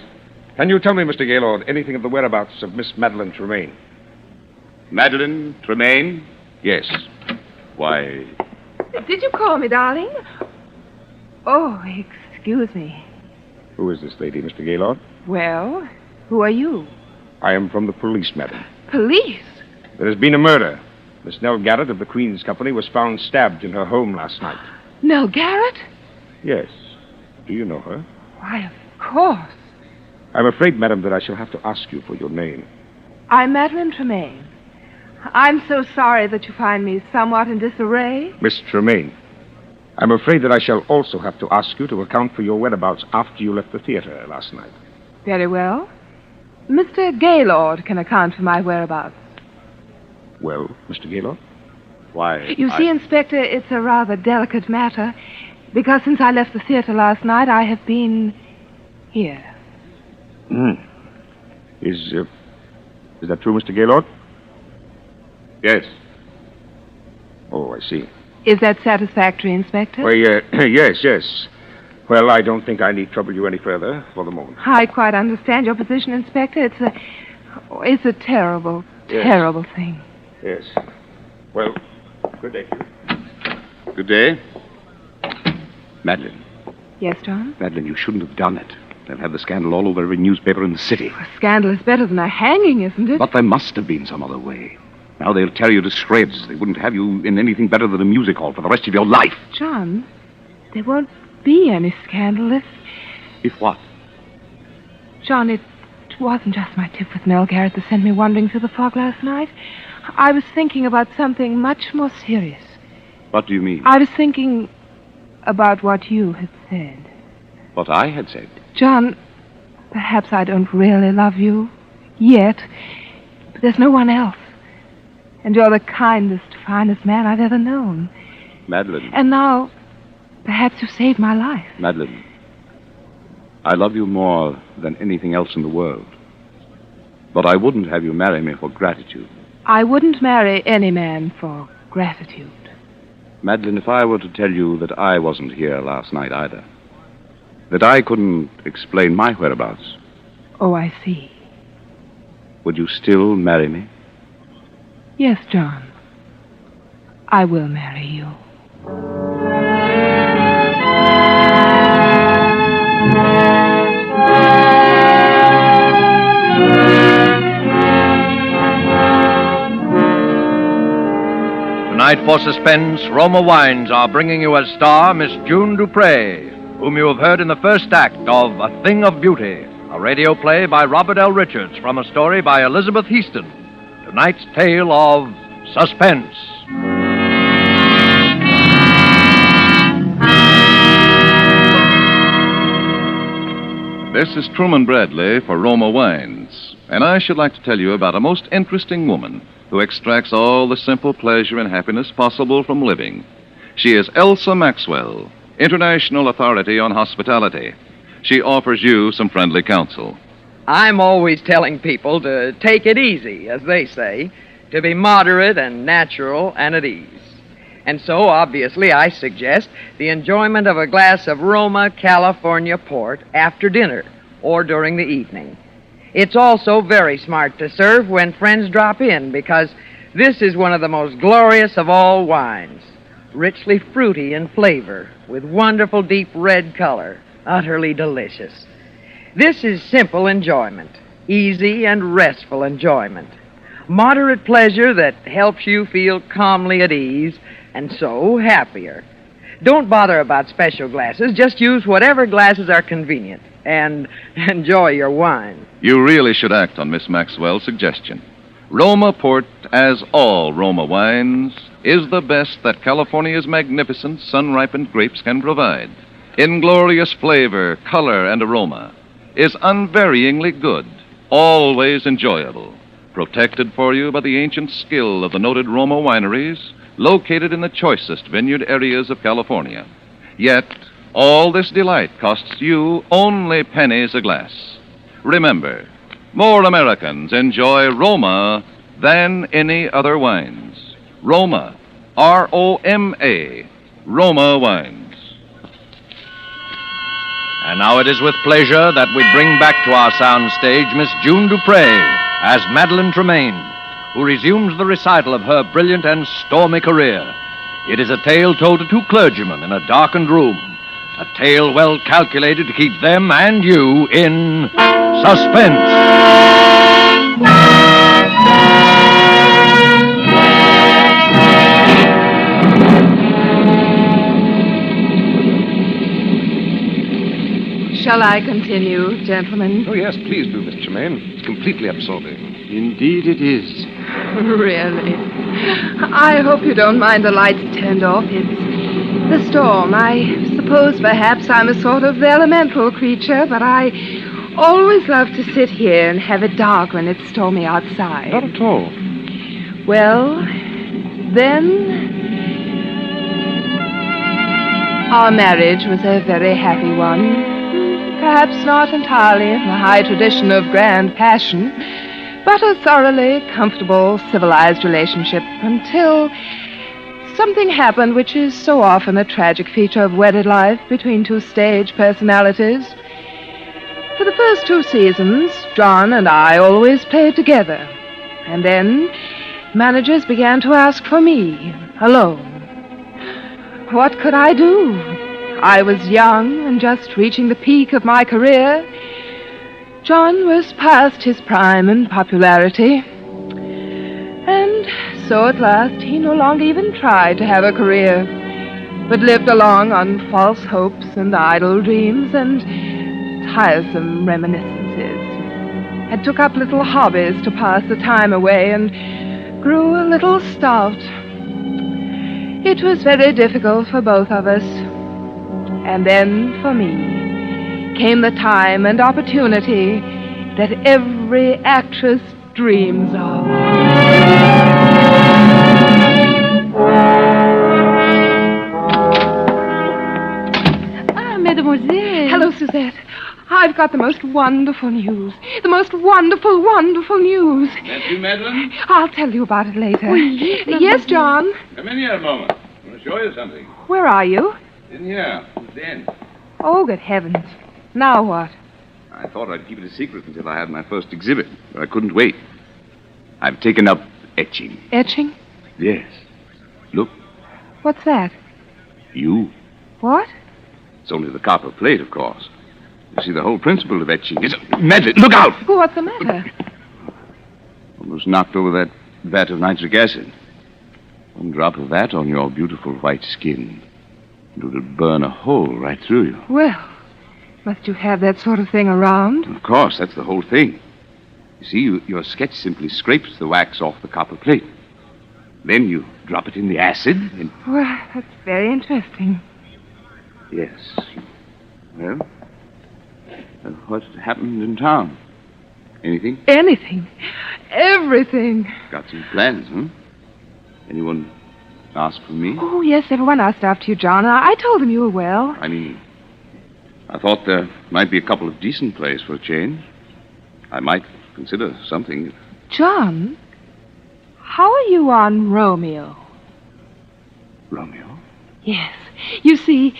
Can you tell me, Mr. Gaylord, anything of the whereabouts of Miss Madeline Tremaine? Madeline Tremaine? Yes. Why, Did you call me, darling? Oh, excuse me. Who is this lady, Mr. Gaylord? Well, who are you? I am from the police, madam. Police? There has been a murder. Miss Nell Garrett of the Queen's Company was found stabbed in her home last night. Nell Garrett? Yes. Do you know her? Why, of course. I'm afraid, madam, that I shall have to ask you for your name. I'm Madeline Tremaine. I'm so sorry that you find me somewhat in disarray. Miss Tremaine, I'm afraid that I shall also have to ask you to account for your whereabouts after you left the theater last night. Very well. Mr. Gaylord can account for my whereabouts. Well, Mr. Gaylord? why... You see, Inspector, it's a rather delicate matter, because since I left the theater last night, I have been here. Is that true, Mr. Gaylord? Yes. Oh, I see. Is that satisfactory, Inspector? Well, yes. Well, I don't think I need trouble you any further for the moment. I quite understand your position, Inspector. It's a terrible, Yes. terrible thing. Yes. Well, good day. Good day. Madeline. Yes, John? Madeline, you shouldn't have done it. They'll have the scandal all over every newspaper in the city. A scandal is better than a hanging, isn't it? But there must have been some other way. Now they'll tear you to shreds. They wouldn't have you in anything better than a music hall for the rest of your life. John, there won't be any scandal If what? John, it It wasn't just my tip with Mel Garrett that sent me wandering through the fog last night. I was thinking about something much more serious. What do you mean? I was thinking about what you had said. What I had said? John, perhaps I don't really love you yet, but there's no one else. And you're the kindest, finest man I've ever known. Madeline. And now, perhaps you saved my life. Madeline, I love you more than anything else in the world. But I wouldn't have you marry me for gratitude. I wouldn't marry any man for gratitude. Madeline, if I were to tell you that I wasn't here last night either, that I couldn't explain my whereabouts, Oh, I see. would you still marry me? Yes, John. I will marry you. Tonight for Suspense, Roma Wines are bringing you as star Miss June Dupre, whom you have heard in the first act of A Thing of Beauty, a radio play by Robert L. Richards from a story by Elizabeth Heaston. Tonight's tale of Suspense. This is Truman Bradley for Roma Wines, and I should like to tell you about a most interesting woman who extracts all the simple pleasure and happiness possible from living. She is Elsa Maxwell, international authority on hospitality. She offers you some friendly counsel. I'm always telling people to take it easy, as they say, to be moderate and natural and at ease. And so, obviously, I suggest the enjoyment of a glass of Roma California port after dinner or during the evening. It's also very smart to serve when friends drop in, because this is one of the most glorious of all wines, richly fruity in flavor, with wonderful deep red color, utterly delicious. This is simple enjoyment, easy and restful enjoyment, moderate pleasure that helps you feel calmly at ease and so happier. Don't bother about special glasses. Just use whatever glasses are convenient and enjoy your wine. You really should act on Miss Maxwell's suggestion. Roma Port, as all Roma wines, is the best that California's magnificent sun-ripened grapes can provide. In glorious flavor, color, and aroma, is unvaryingly good, always enjoyable, protected for you by the ancient skill of the noted Roma wineries, located in the choicest vineyard areas of California. Yet, all this delight costs you only pennies a glass. Remember, more Americans enjoy Roma than any other wines. Roma, R-O-M-A, Roma wines. And now it is with pleasure that we bring back to our soundstage Miss June Dupre as Madeline Tremaine, who resumes the recital of her brilliant and stormy career. It is a tale told to two clergymen in a darkened room, a tale well calculated to keep them and you in suspense. Shall I continue, gentlemen? Oh, yes, please do, Miss Tremaine. It's completely absorbing. Indeed it is. Really? I hope you don't mind the lights turned off. It's the storm. I suppose perhaps I'm a sort of elemental creature, but I always love to sit here and have it dark when it's stormy outside. Not at all. Well, then, our marriage was a very happy one. Perhaps not entirely in the high tradition of grand passion, but a thoroughly comfortable, civilized relationship until something happened which is so often a tragic feature of wedded life between two stage personalities. For the first 2 seasons, John and I always played together, and then managers began to ask for me, alone. What could I do? I was young and just reaching the peak of my career. John was past his prime in popularity. And so at last he no longer even tried to have a career, but lived along on false hopes and idle dreams and tiresome reminiscences. and took up little hobbies to pass the time away and grew a little stout. It was very difficult for both of us. And then, for me, came the time and opportunity that every actress dreams of. Mademoiselle. Hello, Suzette. I've got the most wonderful news. The most wonderful, wonderful news. That you, Madeline? I'll tell you about it later. Oh, yes, Yes, John? Come in here a moment. I want to show you something. Where are you? In here, at the end. Oh, good heavens. Now what? I thought I'd keep it a secret until I had my first exhibit, but I couldn't wait. I've taken up etching. Etching? Yes. Look, What's that? you. What? It's only the copper plate, of course. You see, the whole principle of etching is... Madeline, look out! Oh, what's the matter? Almost knocked over that vat of nitric acid. One drop of that on your beautiful white skin. It would burn a hole right through you. Well, must you have that sort of thing around? Of course, that's the whole thing. You see, your sketch simply scrapes the wax off the copper plate. Then you drop it in the acid and... Well, that's very interesting. Yes. Well, what happened in town? Anything? Anything. Everything. Got some plans, huh? Anyone ask for me? Oh, yes, everyone asked after you, John. I told them you were well. I mean, I thought there might be a couple of decent plays for a change. I might consider something. John, how are you on Romeo? Romeo? Yes. You see,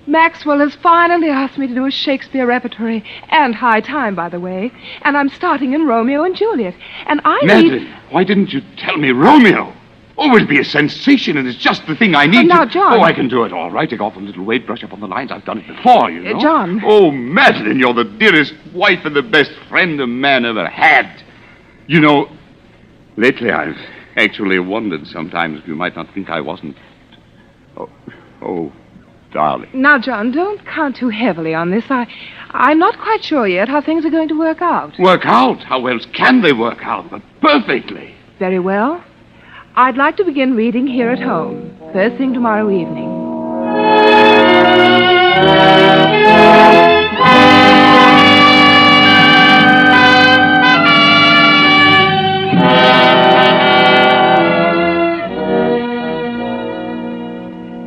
Maxwell has finally asked me to do a Shakespeare repertory, and high time, by the way. And I'm starting in Romeo and Juliet. And I Madeline, why didn't you tell me Romeo? Oh, it'll be a sensation, and it's just the thing I need. Now, John. Oh, I can do it all right. Take off a little weight, brush up on the lines. I've done it before, you know. John. Oh, Madeline, you're the dearest wife and the best friend a man ever had. You know, lately I've actually wondered sometimes if you might not think I wasn't. Oh, darling. Now, John, don't count too heavily on this. I'm not quite sure yet how things are going to work out. Work out? How else can they work out but perfectly? Very well. I'd like to begin reading here at home, first thing tomorrow evening.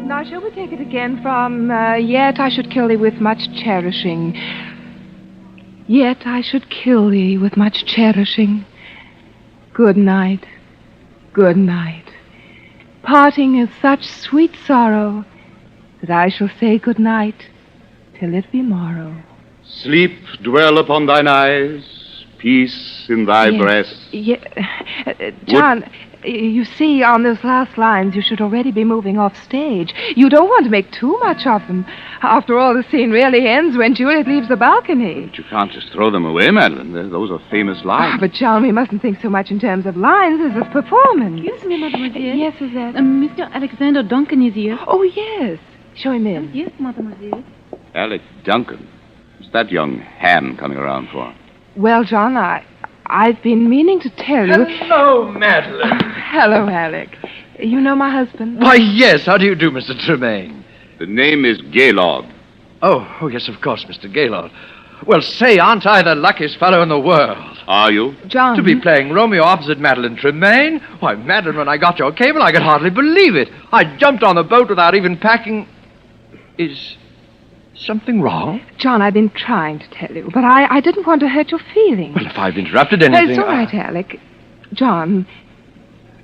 Now, shall we take it again from, yet I should kill thee with much cherishing. Yet I should kill thee with much cherishing. Good night. Good night. Parting is such sweet sorrow that I shall say good night till it be morrow. Sleep dwell upon thine eyes, peace in thy breast. John, you see, on those last lines, you should already be moving off stage. You don't want to make too much of them. After all, the scene really ends when Juliet leaves the balcony. But you can't just throw them away, Madeline. Those are famous lines. But, John, we mustn't think so much in terms of lines as of performance. Excuse me, mademoiselle. Yes, Suzette? Mr. Alexander Duncan is here. Oh, yes. Show him in. Yes, mademoiselle. Alec Duncan. What's that young ham coming around for? Well, John, I've been meaning to tell you... Hello, Madeline. Hello, Alec. You know my husband? Why, yes. How do you do, Mr. Tremaine? The name is Gaylord. Oh, yes, of course, Mr. Gaylord. Well, say, aren't I the luckiest fellow in the world? Are you? John. To be playing Romeo opposite Madeline Tremaine? Why, Madeline, when I got your cable, I could hardly believe it. I jumped on the boat without even packing... Is something wrong? John, I've been trying to tell you, but I didn't want to hurt your feelings. Well, if I've interrupted anything... It's all right, Alec. John,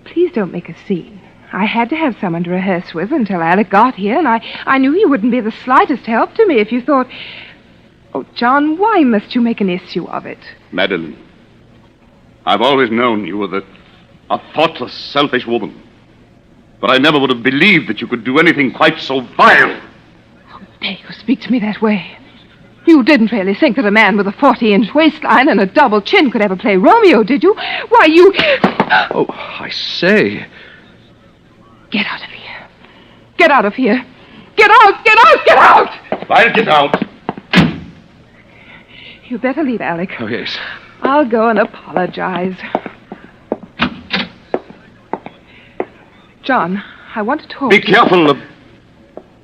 please don't make a scene. I had to have someone to rehearse with until Alec got here, and I knew you wouldn't be the slightest help to me if you thought... Oh, John, why must you make an issue of it? Madeline, I've always known you were a thoughtless, selfish woman. But I never would have believed that you could do anything quite so vile. How dare you speak to me that way? You didn't really think that a man with a 40-inch waistline and a double chin could ever play Romeo, did you? Why, you... Oh, I say... Get out of here. Get out of here. Get out! Get out! Get out! I'll get out. You better leave, Alec. Oh, yes. I'll go and apologize. John, I want to talk Be to you. careful of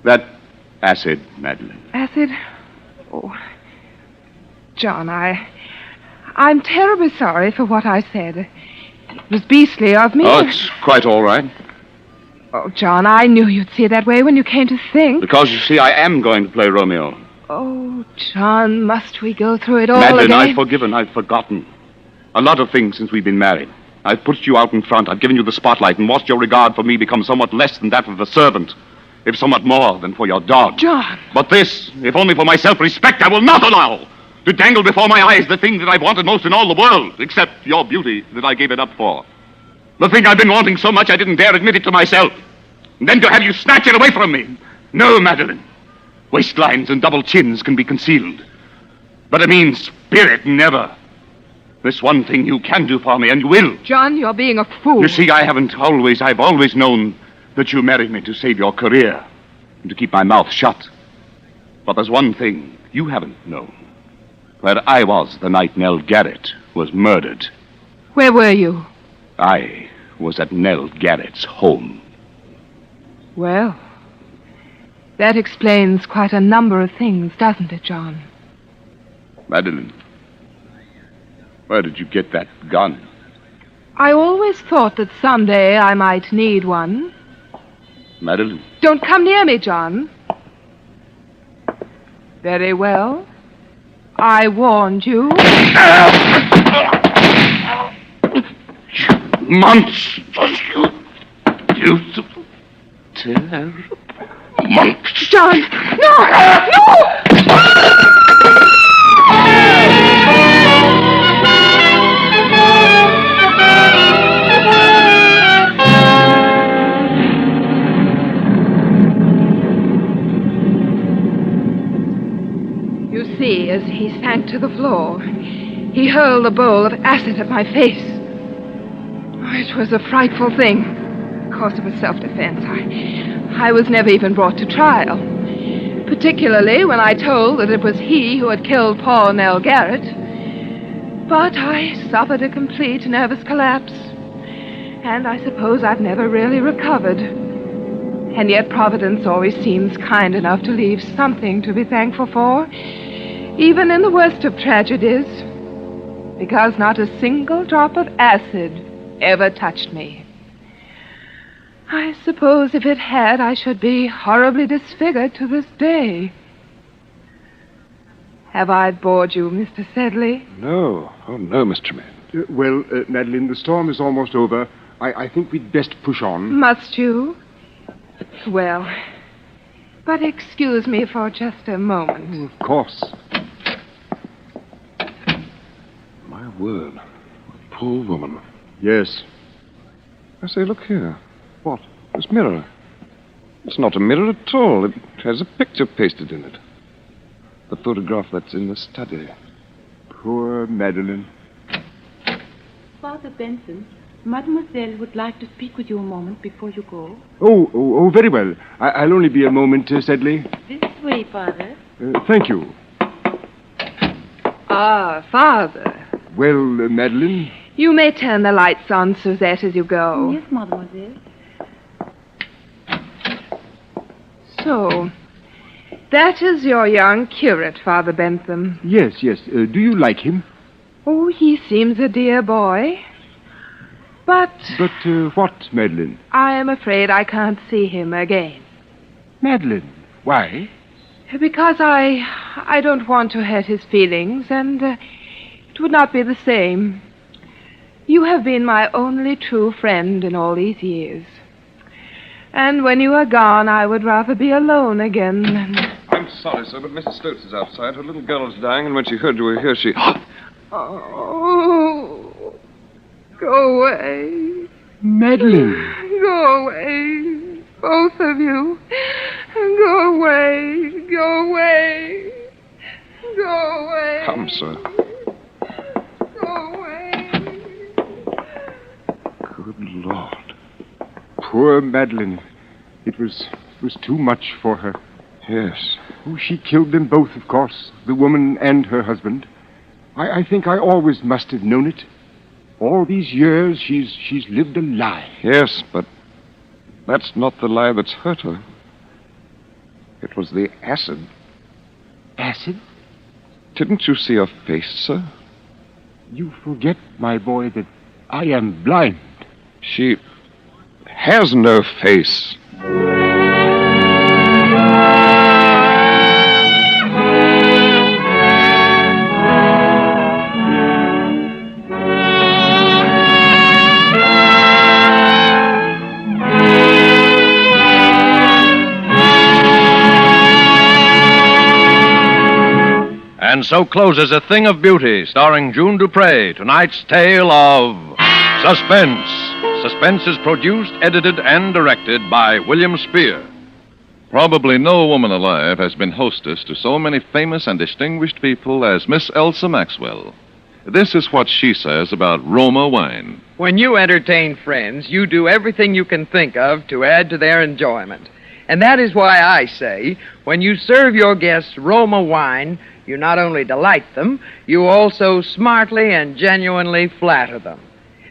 that acid, Madeline. Acid? Oh, John, I'm terribly sorry for what I said. It was beastly of me. Oh, it's quite all right. Oh, John, I knew you'd see it that way when you came to think. Because, you see, I am going to play Romeo. Oh, John, must we go through it all Madeline, again? I've forgiven. I've forgotten. A lot of things since we've been married. I've put you out in front. I've given you the spotlight and watched your regard for me become somewhat less than that of a servant, if somewhat more than for your dog. John! But this, if only for my self-respect, I will not allow to dangle before my eyes the thing that I've wanted most in all the world, except your beauty that I gave it up for. The thing I've been wanting so much I didn't dare admit it to myself. And then to have you snatch it away from me. No, Madeline. Waistlines and double chins can be concealed. But a mean spirit, never. This one thing you can do for me, and you will. John, you're being a fool. You see, I've always known that you married me to save your career and to keep my mouth shut. But there's one thing you haven't known. Where I was the night Nell Garrett was murdered. Where were you? I was at Nell Garrett's home. Well, that explains quite a number of things, doesn't it, John? Madeline, where did you get that gun? I always thought that someday I might need one. Madeline? Don't come near me, John. Very well. I warned you. Monsters, you beautiful, terrible monsters. John! No! You see, as he sank to the floor, he hurled a bowl of acid at my face. It was a frightful thing. Of course, it was self-defense. I was never even brought to trial. Particularly when I told that it was he who had killed poor Nell Garrett. But I suffered a complete nervous collapse. And I suppose I've never really recovered. And yet Providence always seems kind enough to leave something to be thankful for, even in the worst of tragedies. Because not a single drop of acid ever touched me. I suppose if it had, I should be horribly disfigured to this day. Have I bored you, Mr. Sedley? No. Oh, no, Miss Tremaine. Well, Madeline, the storm is almost over. I think we'd best push on. Must you? Well, but excuse me for just a moment. Oh, of course. My word. Poor woman. Yes. I say, look here. What? This mirror. It's not a mirror at all. It has a picture pasted in it. The photograph that's in the study. Poor Madeline. Father Benson, Mademoiselle would like to speak with you a moment before you go. Oh, very well. I'll only be a moment, Sedley. This way, Father. Thank you. Ah, Father. Well, Madeline? You may turn the lights on, Suzette, as you go. Yes, Mademoiselle. So, that is your young curate, Father Bentham. Yes. Do you like him? Oh, he seems a dear boy. But what, Madeline? I am afraid I can't see him again. Madeline, why? Because I don't want to hurt his feelings, and it would not be the same. You have been my only true friend in all these years. And when you are gone, I would rather be alone again than... I'm sorry, sir, but Mrs. Stokes is outside. Her little girl is dying, and when she heard you were here, she... Oh, go away. Madeline. Go away. Both of you. Go away. Go away. Go away. Come, sir. Go away. Good Lord. Poor Madeline. It was too much for her. Yes. Oh, she killed them both, of course, the woman and her husband. I think I always must have known it. All these years, she's lived a lie. Yes, but that's not the lie that's hurt her. It was the acid. Acid? Didn't you see her face, sir? You forget, my boy, that I am blind. She has no face. And so closes A Thing of Beauty, starring June Dupre, tonight's tale of Suspense. Suspense is produced, edited, and directed by William Spear. Probably no woman alive has been hostess to so many famous and distinguished people as Miss Elsa Maxwell. This is what she says about Roma wine. When you entertain friends, you do everything you can think of to add to their enjoyment. And that is why I say, when you serve your guests Roma wine, you not only delight them, you also smartly and genuinely flatter them.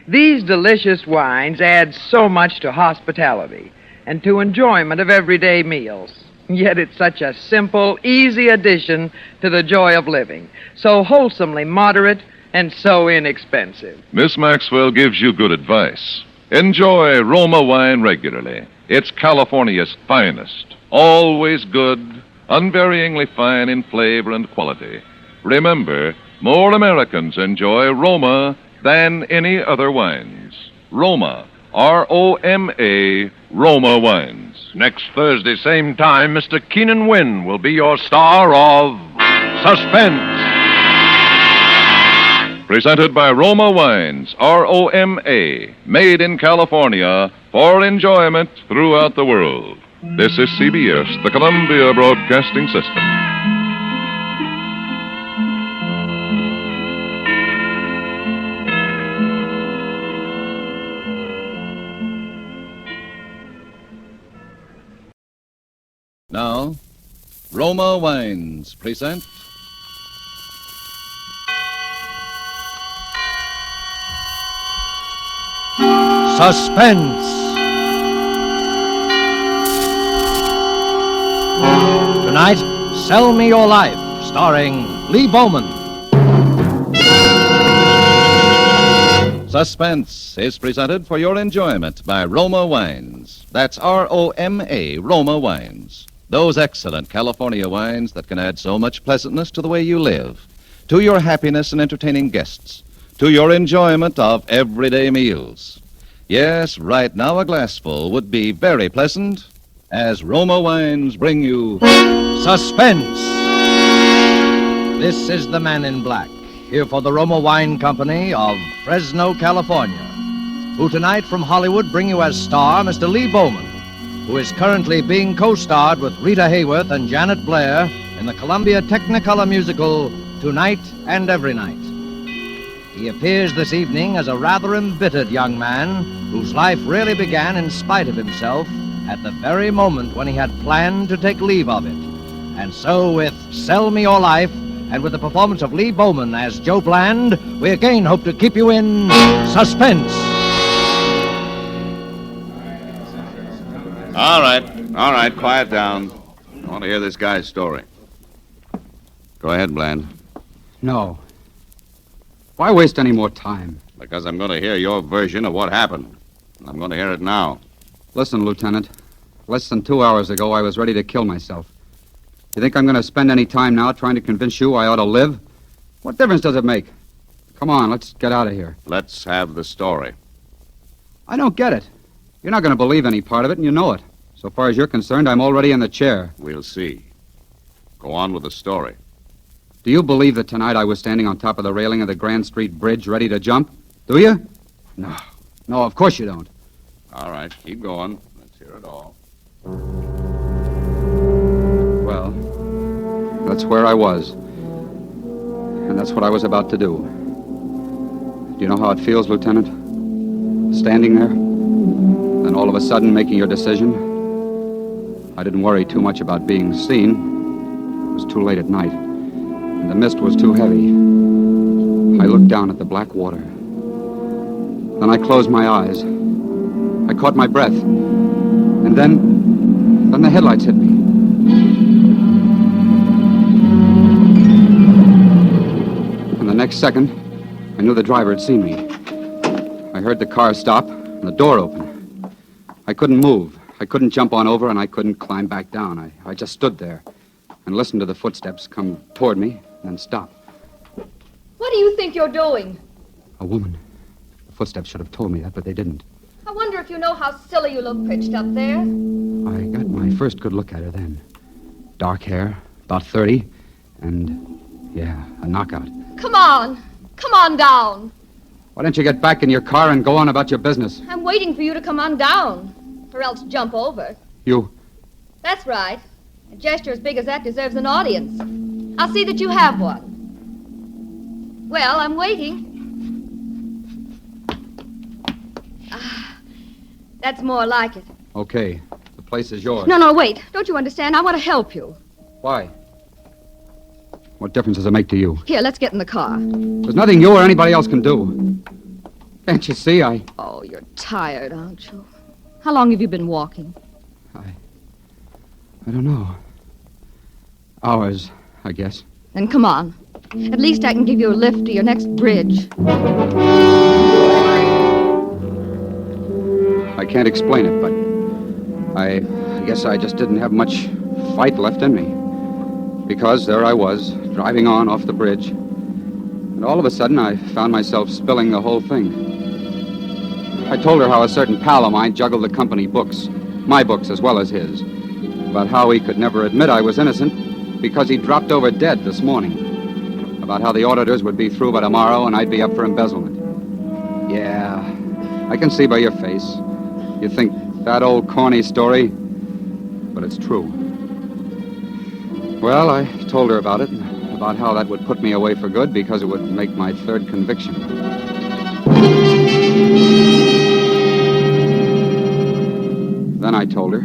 These delicious wines add so much to hospitality and to enjoyment of everyday meals. Yet it's such a simple, easy addition to the joy of living, so wholesomely moderate and so inexpensive. Miss Maxwell gives you good advice. Enjoy Roma wine regularly. It's California's finest, always good, unvaryingly fine in flavor and quality. Remember, more Americans enjoy Roma than any other wines. Roma, R-O-M-A, Roma wines. Next Thursday, same time, Mr. Keenan Wynn will be your star of Suspense. Presented by Roma Wines, R-O-M-A, made in California for enjoyment throughout the world. This is CBS, the Columbia Broadcasting System. Now, Roma Wines present Suspense. Tonight, Sell Me Your Life, starring Lee Bowman. Suspense is presented for your enjoyment by Roma Wines. That's R-O-M-A, Roma Wines. Those excellent California wines that can add so much pleasantness to the way you live, to your happiness in entertaining guests, to your enjoyment of everyday meals. Yes, right now a glassful would be very pleasant as Roma Wines bring you Suspense. This is the Man in Black, here for the Roma Wine Company of Fresno, California, who tonight from Hollywood bring you as star Mr. Lee Bowman, who is currently being co-starred with Rita Hayworth and Janet Blair in the Columbia Technicolor musical Tonight and Every Night. He appears this evening as a rather embittered young man whose life really began in spite of himself at the very moment when he had planned to take leave of it. And so with Sell Me Your Life, and with the performance of Lee Bowman as Joe Bland, we again hope to keep you in suspense. All right, quiet down. I want to hear this guy's story. Go ahead, Bland. No. Why waste any more time? Because I'm going to hear your version of what happened. I'm going to hear it now. Listen, Lieutenant. Less than 2 hours ago, I was ready to kill myself. You think I'm going to spend any time now trying to convince you I ought to live? What difference does it make? Come on, let's get out of here. Let's have the story. I don't get it. You're not going to believe any part of it, and you know it. So far as you're concerned, I'm already in the chair. We'll see. Go on with the story. Do you believe that tonight I was standing on top of the railing of the Grand Street Bridge ready to jump? Do you? No. No, of course you don't. All right, keep going. Let's hear it all. Well, that's where I was. And that's what I was about to do. Do you know how it feels, Lieutenant? Standing there, then all of a sudden making your decision. I didn't worry too much about being seen. It was too late at night, and the mist was too heavy. I looked down at the black water. Then I closed my eyes. I caught my breath. And then the headlights hit me. And the next second, I knew the driver had seen me. I heard the car stop and the door open. I couldn't move. I couldn't jump on over, and I couldn't climb back down. I just stood there and listened to the footsteps come toward me and then stop. What do you think you're doing? A woman. The footsteps should have told me that, but they didn't. I wonder if you know how silly you look pitched up there. I got my first good look at her then. Dark hair, about 30, and, yeah, a knockout. Come on. Come on down. Why don't you get back in your car and go on about your business? I'm waiting for you to come on down, or else jump over. You... That's right. A gesture as big as that deserves an audience. I'll see that you have one. Well, I'm waiting. That's more like it. Okay. The place is yours. No, wait. Don't you understand? I want to help you. Why? What difference does it make to you? Here, let's get in the car. There's nothing you or anybody else can do. Can't you see Oh, you're tired, aren't you? How long have you been walking? I don't know. Hours, I guess. Then come on. At least I can give you a lift to your next bridge. I can't explain it, but I guess I just didn't have much fight left in me. Because there I was, driving on off the bridge. And all of a sudden, I found myself spilling the whole thing. I told her how a certain pal of mine juggled the company books, my books as well as his, about how he could never admit I was innocent because he dropped over dead this morning, about how the auditors would be through by tomorrow and I'd be up for embezzlement. Yeah, I can see by your face. You think that old corny story, but it's true. Well, I told her about it, about how that would put me away for good because it would make my third conviction. Then I told her,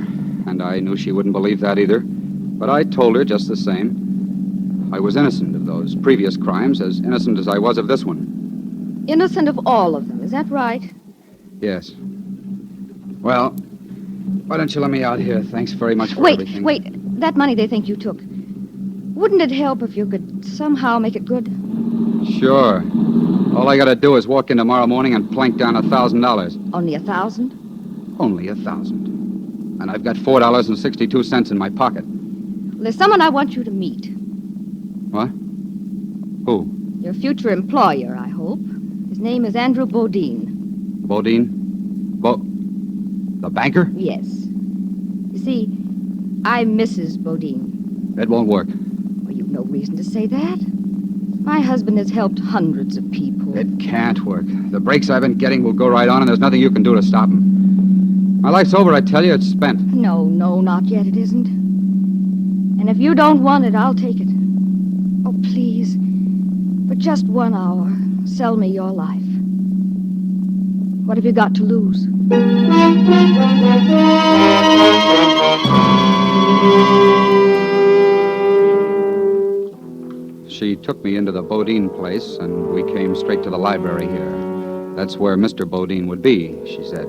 and I knew she wouldn't believe that either, but I told her just the same. I was innocent of those previous crimes, as innocent as I was of this one. Innocent of all of them, is that right? Yes. Well, why don't you let me out here? Thanks very much for everything. Wait. That money they think you took. Wouldn't it help if you could somehow make it good? Sure. All I gotta do is walk in tomorrow morning and plank down $1,000. Only 1,000? Only 1,000. And I've got $4.62 in my pocket. There's someone I want you to meet. What? Who? Your future employer, I hope. His name is Andrew Bodine. Bodine? The banker? Yes. You see, I'm Mrs. Bodine. It won't work. Well, you've no reason to say that. My husband has helped hundreds of people. It can't work. The breaks I've been getting will go right on, and there's nothing you can do to stop them. My life's over, I tell you. It's spent. No, not yet. It isn't. And if you don't want it, I'll take it. Oh, please. For just 1 hour, sell me your life. What have you got to lose? She took me into the Bodine place, and we came straight to the library here. That's where Mr. Bodine would be, she said.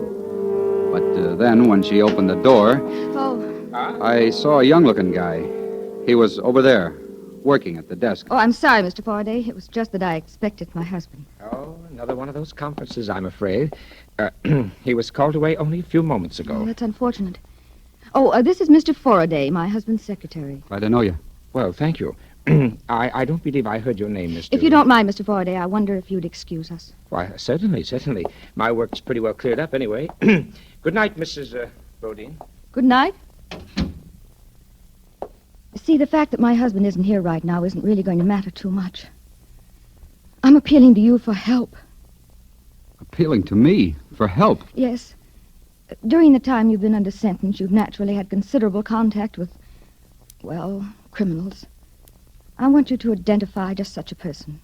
But then, when she opened the door, I saw a young-looking guy. He was over there, working at the desk. Oh, I'm sorry, Mr. Faraday. It was just that I expected my husband. Oh, another one of those conferences, I'm afraid. He was called away only a few moments ago. Oh, that's unfortunate. Oh, this is Mr. Faraday, my husband's secretary. Glad to know you. Well, thank you. I don't believe I heard your name, Mr. If you don't mind, Mr. Faraday, I wonder if you'd excuse us. Why, certainly. My work's pretty well cleared up anyway. Good night, Mrs. Bodine. Good night. See, the fact that my husband isn't here right now isn't really going to matter too much. I'm appealing to you for help. Appealing to me for help? Yes. During the time you've been under sentence, you've naturally had considerable contact with, well, criminals. I want you to identify just such a person.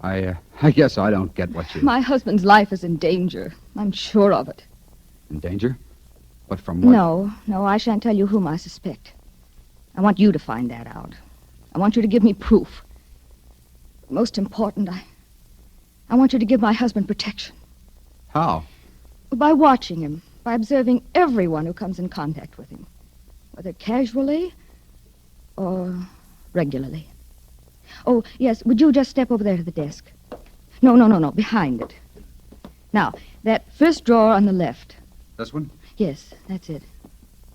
I guess I don't get what you... My husband's life is in danger. I'm sure of it. In danger? But from what? No, I shan't tell you whom I suspect. I want you to find that out. I want you to give me proof. most important, I want you to give my husband protection. How? By watching him, by observing everyone who comes in contact with him, whether casually or regularly. Oh, yes, would you just step over there to the desk? No, behind it. Now, that first drawer on the left. This one? Yes, that's it.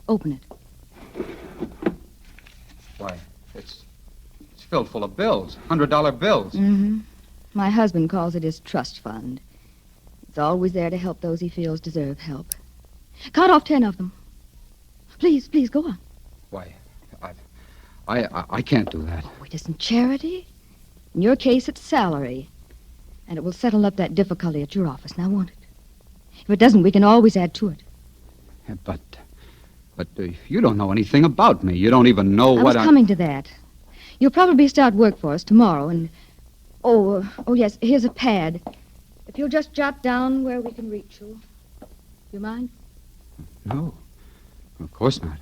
Open it. Why, it's filled full of bills, $100 bills. Mm-hmm. My husband calls it his trust fund. It's always there to help those he feels deserve help. Count off 10 of them. Please, go on. Why, I can't do that. Oh, it isn't charity. In your case, it's salary. And it will settle up that difficulty at your office, now won't it? If it doesn't, we can always add to it. Yeah, but you don't know anything about me. You don't even know I what was coming to that. You'll probably start work for us tomorrow, and... Oh, yes, here's a pad. If you'll just jot down where we can reach you. You mind? No, of course not.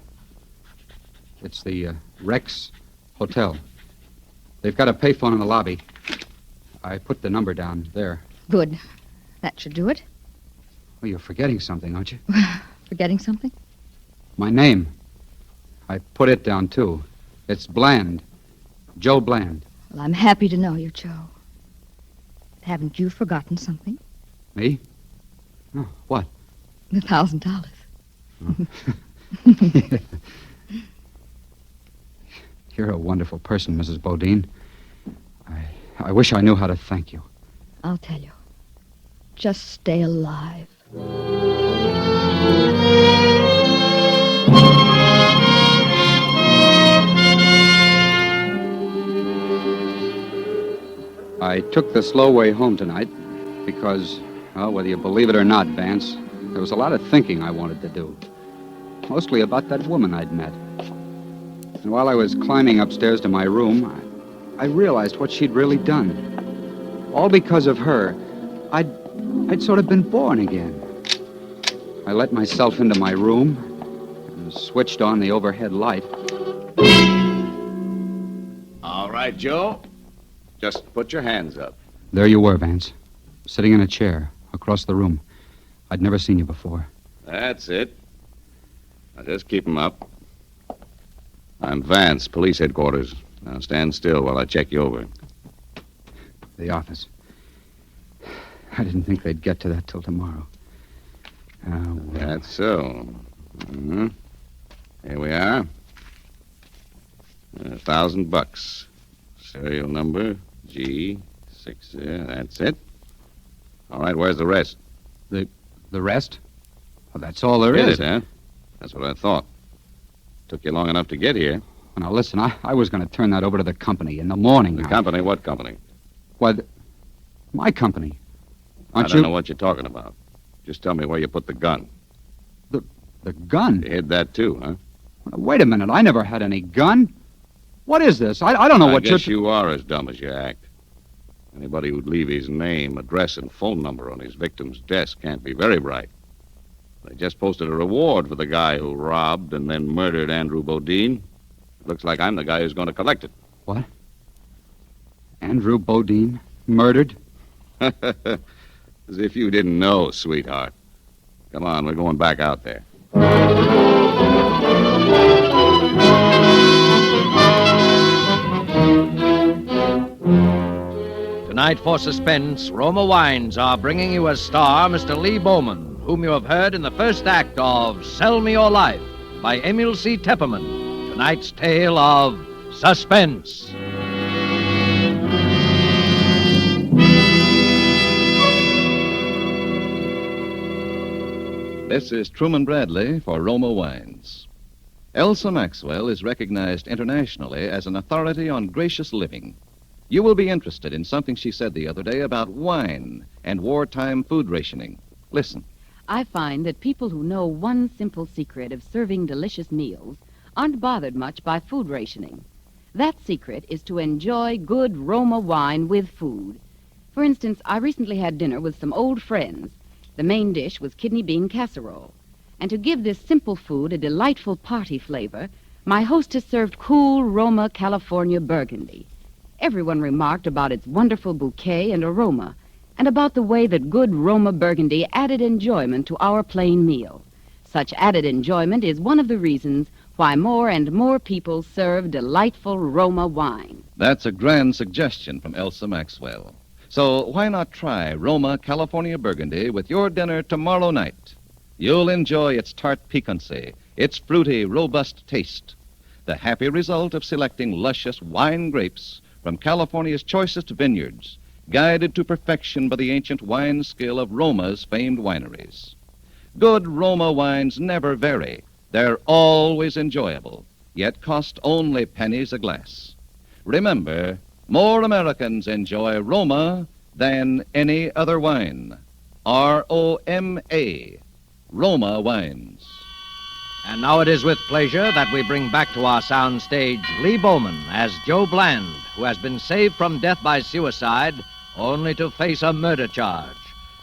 It's the Rex Hotel. They've got a payphone in the lobby. I put the number down there. Good. That should do it. Well, you're forgetting something, aren't you? Forgetting something? My name. I put it down, too. It's Bland. Joe Bland. Well, I'm happy to know you, Joe. Haven't you forgotten something? Me? Oh, what? The $1,000. You're a wonderful person, Mrs. Bodine. I wish I knew how to thank you. I'll tell you. Just stay alive. I took the slow way home tonight because, well, whether you believe it or not, Vance, there was a lot of thinking I wanted to do. Mostly about that woman I'd met. And while I was climbing upstairs to my room, I realized what she'd really done. All because of her, I'd sort of been born again. I let myself into my room and switched on the overhead light. All right, Joe. Just put your hands up. There you were, Vance, sitting in a chair across the room. I'd never seen you before. That's it. Now just keep 'em up. I'm Vance, police headquarters. Now stand still while I check you over. The office. I didn't think they'd get to that till tomorrow. Well. That's so. Mm-hmm. Here we are. $1,000. Serial number G6. That's it. All right, where's the rest? The rest? Well, that's all there Get is. it, huh? That's what I thought. Took you long enough to get here. Well, now, listen, I was going to turn that over to the company in the morning. The company? What company? Why, my company. I don't know what you're talking about. Just tell me where you put the gun. The gun? You hid that too, huh? Wait a minute. I never had any gun. What is this? I don't know what I guess you are as dumb as you act. Anybody who'd leave his name, address, and phone number on his victim's desk can't be very bright. They just posted a reward for the guy who robbed and then murdered Andrew Bodine. It looks like I'm the guy who's going to collect it. What? Andrew Bodine? Murdered? As if you didn't know, sweetheart. Come on, we're going back out there. Tonight for Suspense, Roma Wines are bringing you as star Mr. Lee Bowman, whom you have heard in the first act of Sell Me Your Life by Emil C. Tepperman. Tonight's tale of Suspense. This is Truman Bradley for Roma Wines. Elsa Maxwell is recognized internationally as an authority on gracious living. You will be interested in something she said the other day about wine and wartime food rationing. Listen. I find that people who know one simple secret of serving delicious meals aren't bothered much by food rationing. That secret is to enjoy good Roma wine with food. For instance, I recently had dinner with some old friends. The main dish was kidney bean casserole. And to give this simple food a delightful party flavor, my hostess served cool Roma California Burgundy. Everyone remarked about its wonderful bouquet and aroma, and about the way that good Roma Burgundy added enjoyment to our plain meal. Such added enjoyment is one of the reasons why more and more people serve delightful Roma wine. That's a grand suggestion from Elsa Maxwell. So why not try Roma California Burgundy with your dinner tomorrow night? You'll enjoy its tart piquancy, its fruity, robust taste, the happy result of selecting luscious wine grapes from California's choicest vineyards, guided to perfection by the ancient wine skill of Roma's famed wineries. Good Roma wines never vary. They're always enjoyable, yet cost only pennies a glass. Remember, more Americans enjoy Roma than any other wine. R-O-M-A, Roma wines. And now it is with pleasure that we bring back to our sound stage Lee Bowman as Joe Bland, who has been saved from death by suicide only to face a murder charge.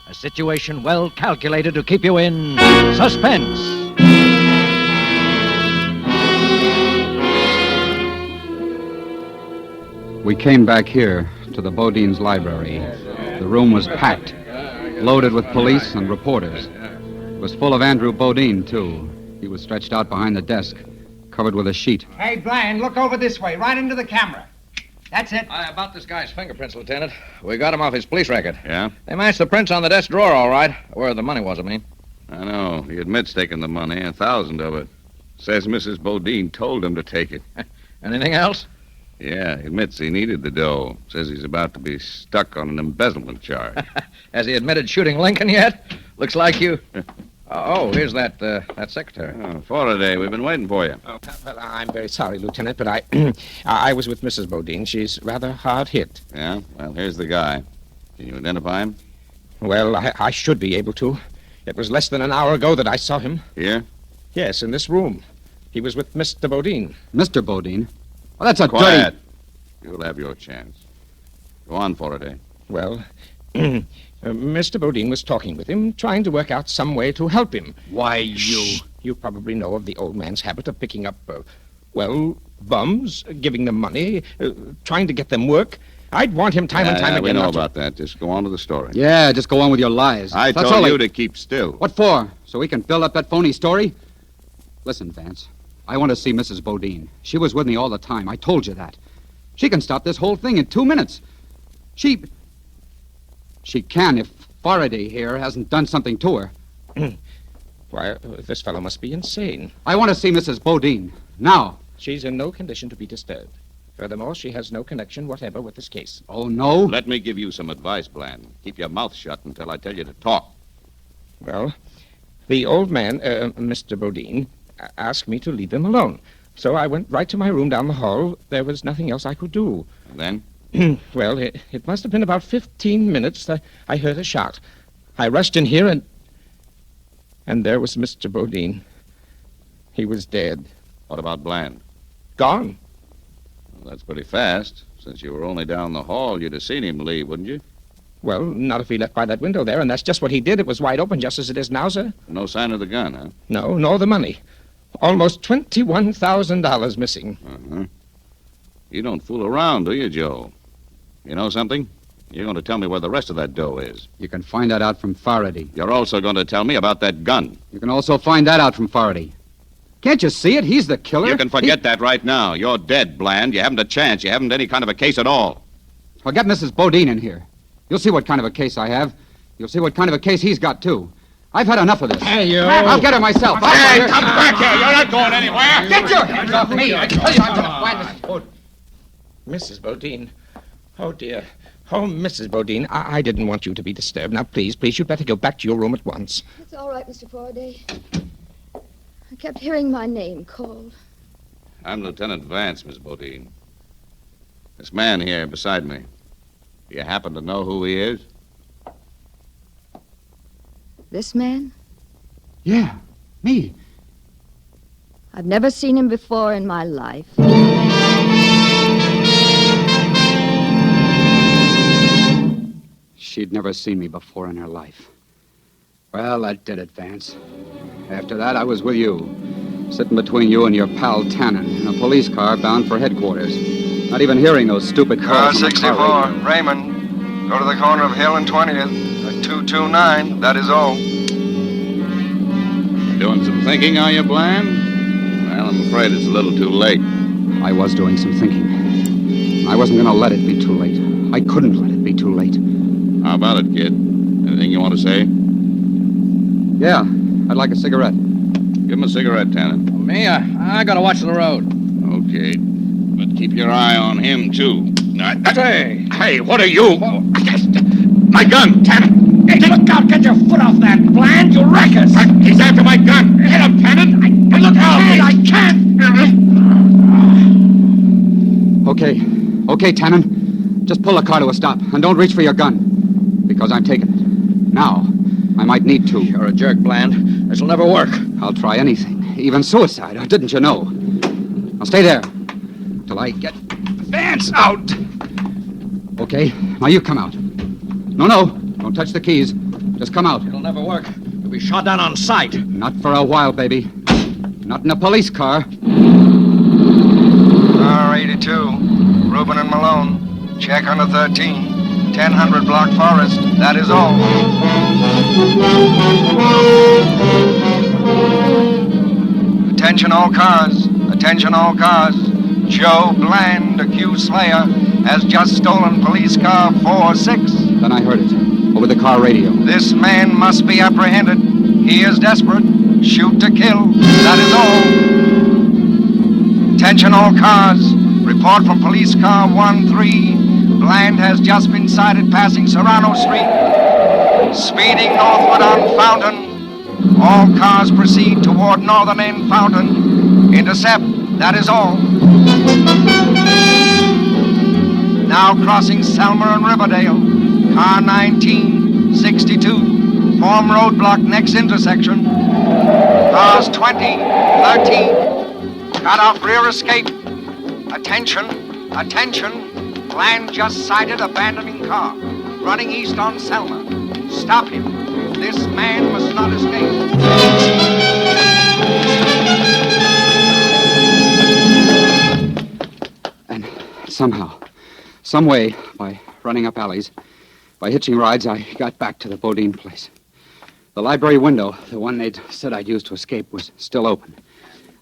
A situation well calculated to keep you in suspense. We came back here to the Bodine's library. The room was packed, loaded with police and reporters. It was full of Andrew Bodine, too. He was stretched out behind the desk, covered with a sheet. Hey, Bland, look over this way, right into the camera. That's it. About this guy's fingerprints, Lieutenant. We got him off his police record. Yeah? They matched the prints on the desk drawer, all right. Where the money was, I mean. I know. He admits taking the money, 1,000 of it. Says Mrs. Bodine told him to take it. Anything else? Yeah, he admits he needed the dough. Says he's about to be stuck on an embezzlement charge. Has he admitted shooting Lincoln yet? Looks like you... here's that secretary. Oh, Faraday, we've been waiting for you. Oh, well, I'm very sorry, Lieutenant, but I was with Mrs. Bodine. She's rather hard hit. Yeah? Well, here's the guy. Can you identify him? Well, I should be able to. It was less than an hour ago that I saw him. Here? Yes, in this room. He was with Mr. Bodine. Mr. Bodine? Well, that's a Quiet. You'll have your chance. Go on, Faraday. Well, Mr. Bodine was talking with him, trying to work out some way to help him. Why, You probably know of the old man's habit of picking up, bums, giving them money, trying to get them work. I'd want him time and time again. We know about that. Just go on to the story. Yeah, just go on with your lies. I told you to keep still. What for? So we can build up that phony story? Listen, Vance. I want to see Mrs. Bodine. She was with me all the time. I told you that. She can stop this whole thing in 2 minutes. She can if Faraday here hasn't done something to her. Why, this fellow must be insane. I want to see Mrs. Bodine. Now. She's in no condition to be disturbed. Furthermore, she has no connection whatever with this case. Oh, no? Let me give you some advice, Bland. Keep your mouth shut until I tell you to talk. Well, the old man, Mr. Bodine, asked me to leave him alone. So I went right to my room down the hall. There was nothing else I could do. And then? Well, it must have been about 15 minutes that I heard a shot. I rushed in here and there was Mr. Bodine. He was dead. What about Bland? Gone. Well, that's pretty fast. Since you were only down the hall, you'd have seen him leave, wouldn't you? Well, not if he left by that window there, and that's just what he did. It was wide open, just as it is now, sir. No sign of the gun, huh? No, nor the money. Almost $21,000 missing. Uh-huh. You don't fool around, do you, Joe? You know something? You're going to tell me where the rest of that dough is. You can find that out from Faraday. You're also going to tell me about that gun. You can also find that out from Faraday. Can't you see it? He's the killer. You can forget that right now. You're dead, Bland. You haven't a chance. You haven't any kind of a case at all. Well, get Mrs. Bodine in here. You'll see what kind of a case I have. You'll see what kind of a case he's got, too. I've had enough of this. Hey, you. I'll get her myself. Hey, come back here. You're not going anywhere. Get your hands off me. I tell you I'm going to find Mrs. Bodine. Mrs. Bodine. Oh, dear. Oh, Mrs. Bodine, I didn't want you to be disturbed. Now, please, you'd better go back to your room at once. It's all right, Mr. Faraday. I kept hearing my name called. I'm Lieutenant Vance, Miss Bodine. This man here beside me. Do you happen to know who he is? This man? Yeah, me. I've never seen him before in my life. She'd never seen me before in her life. Well, that did it, Vance. After that, I was with you, sitting between you and your pal Tannen in a police car bound for headquarters. Not even hearing those stupid Car calls on the 64, car radio. Raymond. Go to the corner of Hill and 20th. 229, that is all. Doing some thinking, are you, Bland? Well, I'm afraid it's a little too late. I was doing some thinking. I wasn't going to let it be too late. I couldn't let it be too late. How about it, kid? Anything you want to say? Yeah, I'd like a cigarette. Give him a cigarette, Tannen. Me? I gotta watch the road. Okay. But keep your eye on him, too. Hey! Hey, what are you? My gun, Tannen! Hey, look out! Get your foot off that, Bland! You wreckers! He's after my gun! Get him, Tannen! Look out! I can't! Okay, Tannen. Just pull the car to a stop, and don't reach for your gun. Because I'm taking it. Now, I might need to. You're a jerk, Bland. This'll never work. I'll try anything, even suicide, didn't you know? I'll stay there till I get Vance out. Okay, now you come out. No, don't touch the keys. Just come out. It'll never work. You'll be shot down on sight. Not for a while, baby. Not in a police car. R82, Reuben and Malone. Check under 13. 1000 Block Forest, that is all. Attention all cars. Attention all cars. Joe Bland, accused slayer, has just stolen police car 46. Then I heard it. Over the car radio. This man must be apprehended. He is desperate. Shoot to kill. That is all. Attention all cars. Report from police car 13. Bland has just been sighted passing Serrano Street. Speeding northward on Fountain. All cars proceed toward northern end Fountain. Intercept. That is all. Now crossing Selmer and Riverdale. Car 1962. Form roadblock next intersection. Cars 20, 13. Cut off rear escape. Attention. Bland just sighted abandoning car. Running east on Selma. Stop him. This man must not escape. And somehow, some way, by running up alleys, by hitching rides, I got back to the Bodine place. The library window, the one they'd said I'd used to escape, was still open.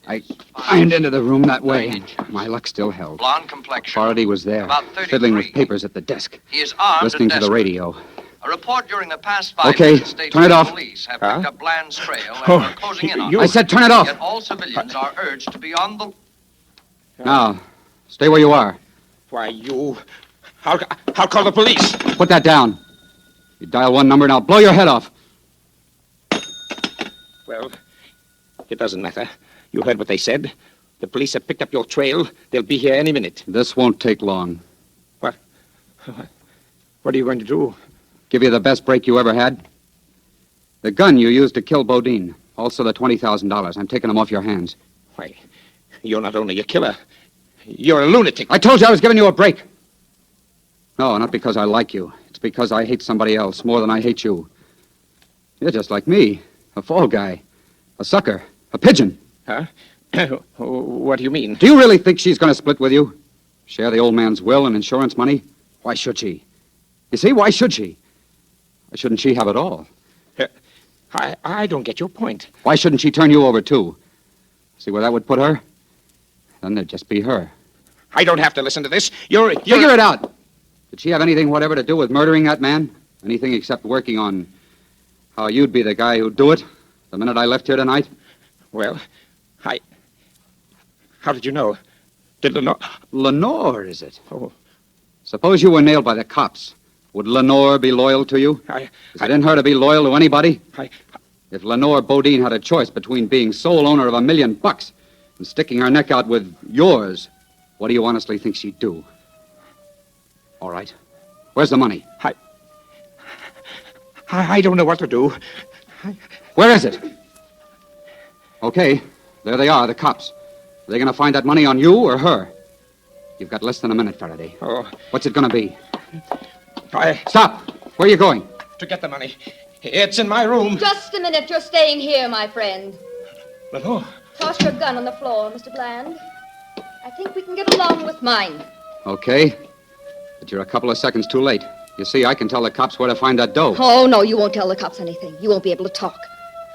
I climbed into the room that way, and my luck still held. Blonde complexion. Authority was there, About 33. fiddling with papers at the desk, He is armed listening and to the desperate. radio. A report during the past 5 Okay, minutes states turn it that off. police have picked up Bland's trail and Oh, are closing in on I him. said turn it off. Yet all civilians are urged to be on the... Now, stay where you are. Why, you... I'll call the police. Put that down. You dial one number and I'll blow your head off. Well, it doesn't matter. You heard what they said. The police have picked up your trail. They'll be here any minute. This won't take long. What? What are you going to do? Give you the best break you ever had. The gun you used to kill Bodine. Also the $20,000. I'm taking them off your hands. Why, you're not only a killer, you're a lunatic. I told you I was giving you a break. No, not because I like you. It's because I hate somebody else more than I hate you. You're just like me. A fall guy. A sucker. A pigeon. Huh? What do you mean? Do you really think she's going to split with you? Share the old man's will and insurance money? Why should she? You see, why should she? Why shouldn't she have it all? I don't get your point. Why shouldn't she turn you over, too? See where that would put her? Then there'd just be her. I don't have to listen to this. Figure it out. Did she have anything whatever to do with murdering that man? Anything except working on how you'd be the guy who'd do it the minute I left here tonight? Well, how did you know? Did Lenore... Lenore, is it? Oh. Suppose you were nailed by the cops. Would Lenore be loyal to you? Is it in her to be loyal to anybody? If Lenore Bodine had a choice between being sole owner of $1 million and sticking her neck out with yours, what do you honestly think she'd do? All right. Where's the money? I don't know what to do. Where is it? Okay, there they are, the cops. Are they going to find that money on you or her? You've got less than a minute, Faraday. Oh. What's it going to be? Stop! Where are you going? To get the money. It's in my room. Just a minute. You're staying here, my friend. Lenore. Toss your gun on the floor, Mr. Bland. I think we can get along with mine. Okay. But you're a couple of seconds too late. You see, I can tell the cops where to find that dough. Oh, no, you won't tell the cops anything. You won't be able to talk.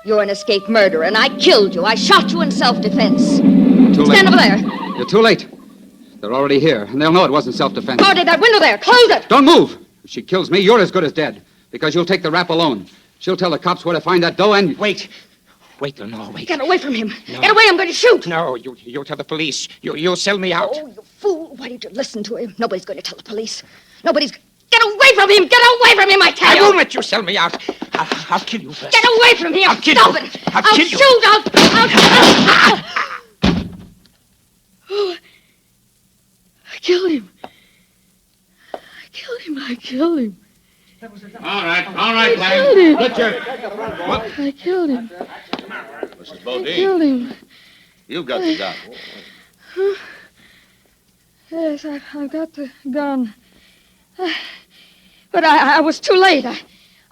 You're an escaped murderer, and I killed you. I shot you in self-defense. Too late. Stand over there. You're too late. They're already here, and they'll know it wasn't self-defense. Marty, that window there. Close it. Don't move. If she kills me, you're as good as dead. Because you'll take the rap alone. She'll tell the cops where to find that dough and... Wait, Lenore, wait. Get away from him. No. Get away, I'm going to shoot. No, you'll tell the police. You'll sell me out. Oh, you fool. Why didn't you listen to him? Nobody's going to tell the police. Nobody's... Get away from him! Get away from him, I tell you! I won't let you sell me out. I'll kill you first. Get away from here! I'll kill Stop you. it! I'll kill you. Shoot! I'll... Oh, I killed him. I killed him. All right, killed him. Richard. I killed him. Mrs. I Bodine, killed him. you've got the gun. Huh? Yes, I've got the gun. But I was too late.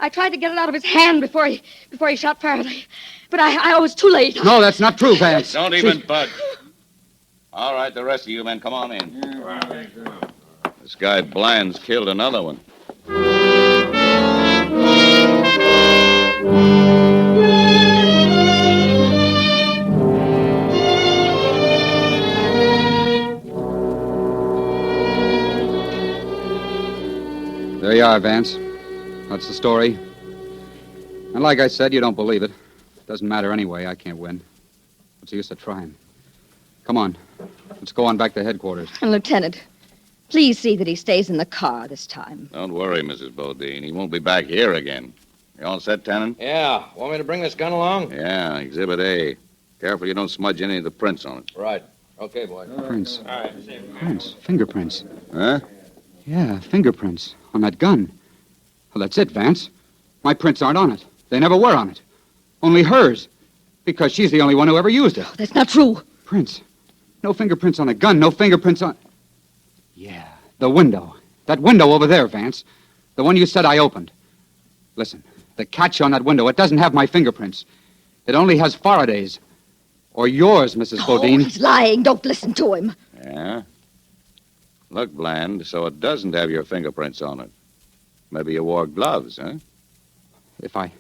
I tried to get it out of his hand before he shot Faraday. But I was too late. No, that's not true, Vance. Don't even budge. All right, the rest of you men, come on in. This guy Bland's killed another one. There you are, Vance. That's the story. And like I said, you don't believe it. Doesn't matter anyway. I can't win. What's the use of trying? Come on. Let's go on back to headquarters. And, Lieutenant, please see that he stays in the car this time. Don't worry, Mrs. Bodine. He won't be back here again. You all set, Tannen? Yeah. Want me to bring this gun along? Yeah, Exhibit A. Careful you don't smudge any of the prints on it. Right. Okay, boy. Prints. All right. Prints. Fingerprints. Huh? Yeah, fingerprints. On that gun. Well, that's it, Vance. My prints aren't on it. They never were on it. Only hers. Because she's the only one who ever used it. That's not true. Prints. No fingerprints on the gun. No fingerprints on... Yeah, the window. That window over there, Vance. The one you said I opened. Listen, the catch on that window, it doesn't have my fingerprints. It only has Faraday's. Or yours, Mrs. Bodine. He's lying. Don't listen to him. Yeah? Look, Bland, so it doesn't have your fingerprints on it. Maybe you wore gloves, huh? If I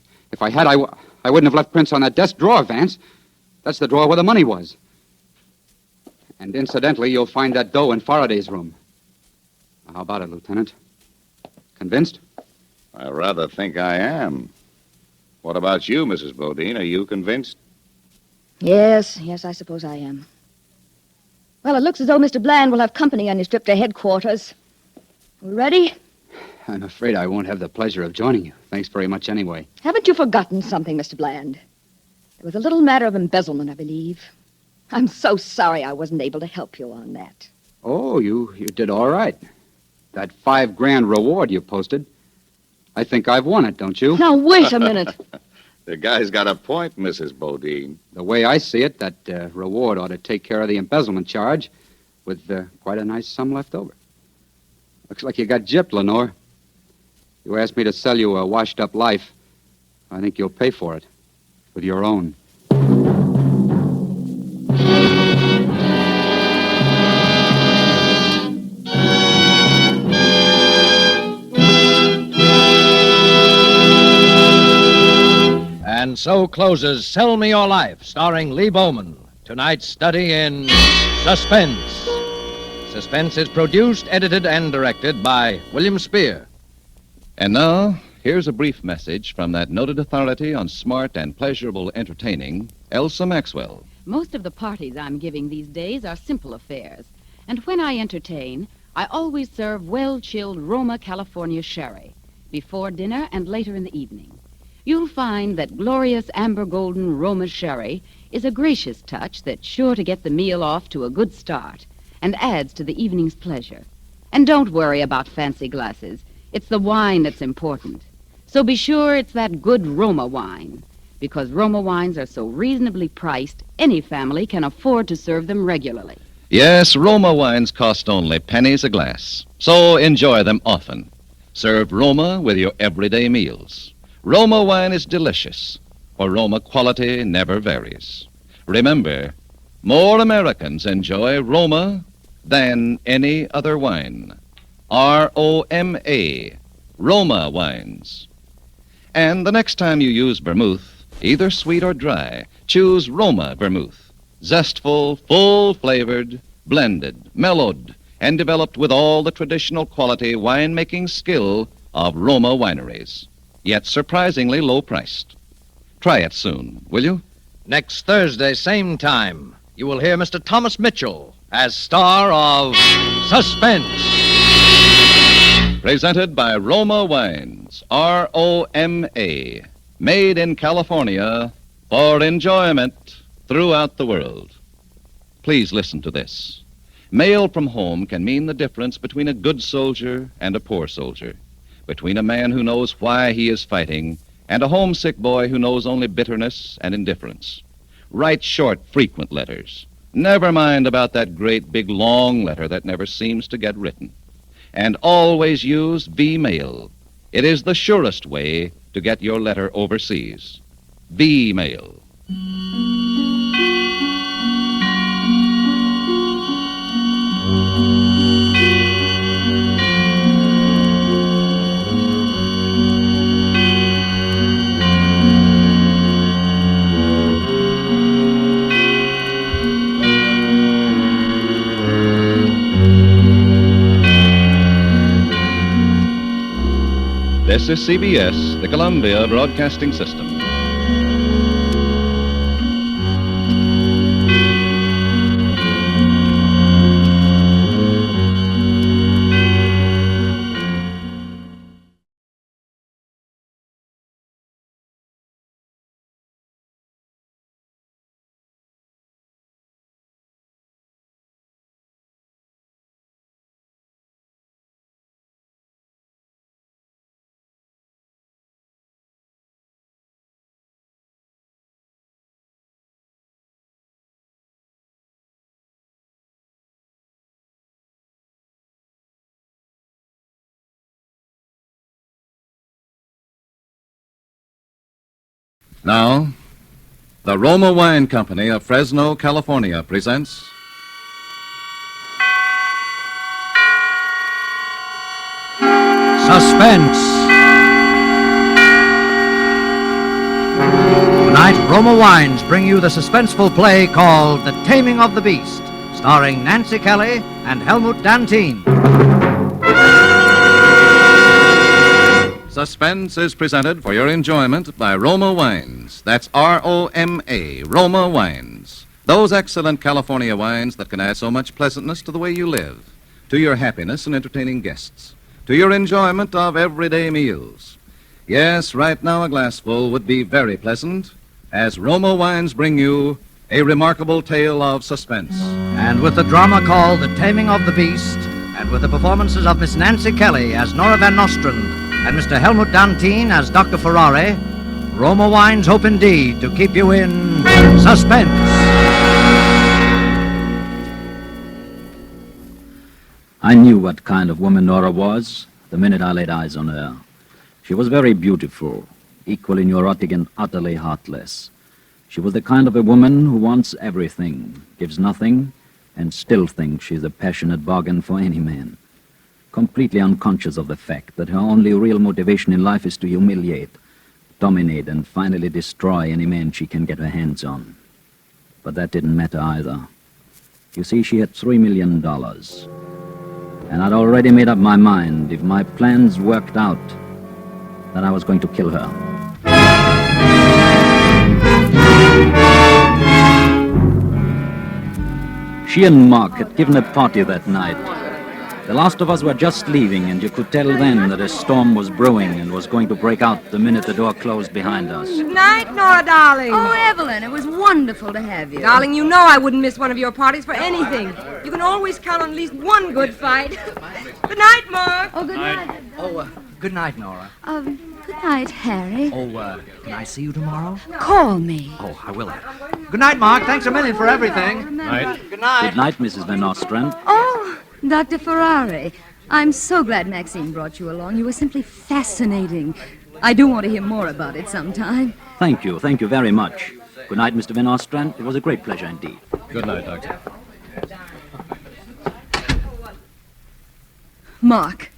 had, I wouldn't have left prints on that desk drawer, Vance. That's the drawer where the money was. And incidentally, you'll find that dough in Faraday's room. How about it, Lieutenant? Convinced? I rather think I am. What about you, Mrs. Bodine? Are you convinced? Yes, I suppose I am. Well, it looks as though Mr. Bland will have company on his trip to headquarters. We ready? I'm afraid I won't have the pleasure of joining you. Thanks very much anyway. Haven't you forgotten something, Mr. Bland? There was a little matter of embezzlement, I believe. I'm so sorry I wasn't able to help you on that. Oh, you did all right. That $5,000 reward you posted. I think I've won it, don't you? Now, wait a minute. The guy's got a point, Mrs. Bodine. The way I see it, that reward ought to take care of the embezzlement charge with quite a nice sum left over. Looks like you got gypped, Lenore. You asked me to sell you a washed-up life. I think you'll pay for it with your own. And so closes Sell Me Your Life, starring Lee Bowman. Tonight's study in Suspense. Suspense is produced, edited, and directed by William Spear. And now, here's a brief message from that noted authority on smart and pleasurable entertaining, Elsa Maxwell. Most of the parties I'm giving these days are simple affairs. And when I entertain, I always serve well-chilled Roma, California sherry before dinner and later in the evening. You'll find that glorious amber golden Roma sherry is a gracious touch that's sure to get the meal off to a good start and adds to the evening's pleasure. And don't worry about fancy glasses. It's the wine that's important. So be sure it's that good Roma wine. Because Roma wines are so reasonably priced, any family can afford to serve them regularly. Yes, Roma wines cost only pennies a glass, so enjoy them often. Serve Roma with your everyday meals. Roma wine is delicious, for Roma quality never varies. Remember, more Americans enjoy Roma than any other wine. R-O-M-A, Roma wines. And the next time you use vermouth, either sweet or dry, choose Roma vermouth. Zestful, full-flavored, blended, mellowed, and developed with all the traditional quality winemaking skill of Roma wineries, yet surprisingly low-priced. Try it soon, will you? Next Thursday, same time, you will hear Mr. Thomas Mitchell as star of Suspense. Presented by Roma Wines, R-O-M-A, made in California for enjoyment throughout the world. Please listen to this. Mail from home can mean the difference between a good soldier and a poor soldier, between a man who knows why he is fighting and a homesick boy who knows only bitterness and indifference. Write short, frequent letters. Never mind about that great, big, long letter that never seems to get written. And always use V-mail. It is the surest way to get your letter overseas. V-mail. This is CBS, the Columbia Broadcasting System. Now, the Roma Wine Company of Fresno, California presents Suspense. Tonight, Roma Wines bring you the suspenseful play called The Taming of the Beast, starring Nancy Kelly and Helmut Dantine. Suspense is presented for your enjoyment by Roma Wines. That's R-O-M-A, Roma Wines. Those excellent California wines that can add so much pleasantness to the way you live, to your happiness in entertaining guests, to your enjoyment of everyday meals. Yes, right now a glassful would be very pleasant, as Roma Wines bring you a remarkable tale of suspense. And with the drama called The Taming of the Beast, and with the performances of Miss Nancy Kelly as Nora Van Nostrand, and Mr. Helmut Dantine as Dr. Ferrari, Roma Wines hope indeed to keep you in suspense. I knew what kind of woman Nora was the minute I laid eyes on her. She was very beautiful, equally neurotic and utterly heartless. She was the kind of a woman who wants everything, gives nothing, and still thinks she's a passionate bargain for any man. Completely unconscious of the fact that her only real motivation in life is to humiliate, dominate, and finally destroy any man she can get her hands on. But that didn't matter either. You see, she had $3 million. And I'd already made up my mind, if my plans worked out, that I was going to kill her. She and Mark had given a party that night. The last of us were just leaving, and you could tell then that a storm was brewing and was going to break out the minute the door closed behind us. Good night, Nora, darling. Oh, Evelyn, it was wonderful to have you. Darling, you know I wouldn't miss one of your parties for anything. You can always count on at least one good fight. Good night, Mark. Oh, good night. Good night, Nora. Good night, Harry. Can I see you tomorrow? Call me. Oh, I will. Good night, Mark. Thanks a million for everything. Night. Good night. Good night, Mrs. Van Nostrand. Oh, Dr. Ferrari. I'm so glad Maxine brought you along. You were simply fascinating. I do want to hear more about it sometime. Thank you very much. Good night, Mr. Van Nostrand. It was a great pleasure indeed. Good night, Doctor. Mark.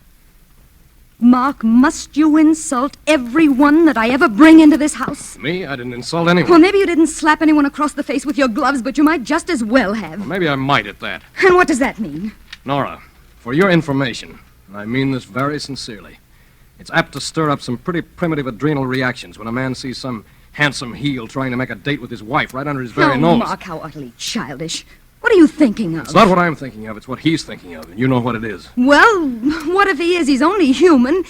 Mark, must you insult everyone that I ever bring into this house? Me? I didn't insult anyone. Well, maybe you didn't slap anyone across the face with your gloves, but you might just as well have. Well, maybe I might at that. And what does that mean? Nora, for your information, and I mean this very sincerely, it's apt to stir up some pretty primitive adrenal reactions when a man sees some handsome heel trying to make a date with his wife right under his very nose. Mark, how utterly childish. What are you thinking of? It's not what I'm thinking of, it's what he's thinking of, and you know what it is. Well, what if he is? He's only human.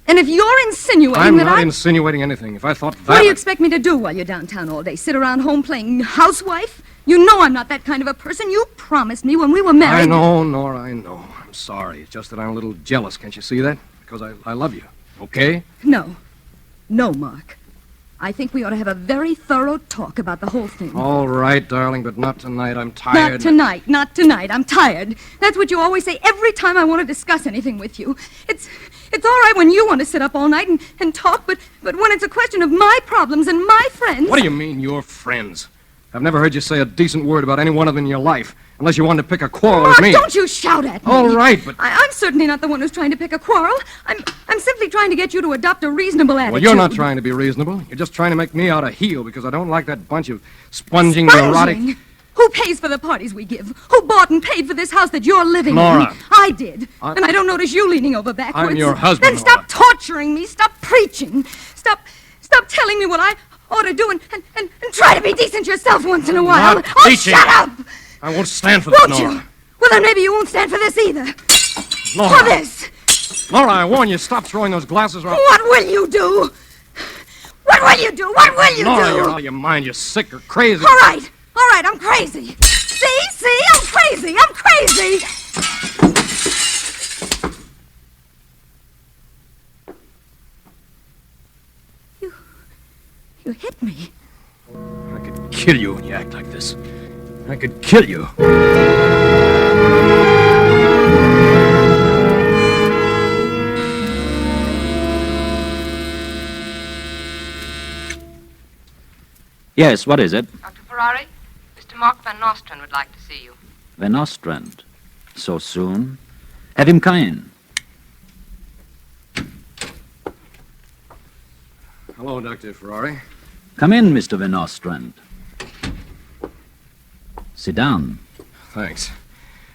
And if you're insinuating I'm that not insinuating anything. If I thought that... What do you expect me to do while you're downtown all day? Sit around home playing housewife? You know I'm not that kind of a person. You promised me when we were married. I know, Nora, I know. I'm sorry. It's just that I'm a little jealous. Can't you see that? Because I love you. Okay? No. No, Mark. I think we ought to have a very thorough talk about the whole thing. All right, darling, but not tonight. I'm tired. Not tonight. Not tonight. I'm tired. That's what you always say every time I want to discuss anything with you. It's all right when you want to sit up all night and talk, but when it's a question of my problems and my friends... What do you mean, your friends? I've never heard you say a decent word about any one of them in your life, unless you wanted to pick a quarrel Mark, with me. Don't you shout at me. All right, but... I'm certainly not the one who's trying to pick a quarrel. I'm simply trying to get you to adopt a reasonable attitude. Well, you're not trying to be reasonable. You're just trying to make me out a heel because I don't like that bunch of sponging, neurotic... Who pays for the parties we give? Who bought and paid for this house that you're living Nora. in? I did. And I don't notice you leaning over backwards. I'm your husband, Then stop torturing me. Stop preaching. Stop telling me what I ought to do and try to be decent yourself once in a while. Not Oh, preaching. shut up! I won't stand for this, Won't Nora. you? Well, then maybe you won't stand for this either. Nora. For this. Nora, I warn you, stop throwing those glasses around. What will you do? What will you do? What will you Nora, do? you're out of your mind. You're sick or crazy. All right, I'm crazy. See, I'm crazy. I'm crazy. You hit me. I could kill you when you act like this. I could kill you. Yes, what is it? Dr. Ferrari, Mr. Mark Van Nostrand would like to see you. Van Nostrand. So soon? Have him come in. Hello, Dr. Ferrari. Come in, Mr. Van Nostrand. Sit down. Thanks.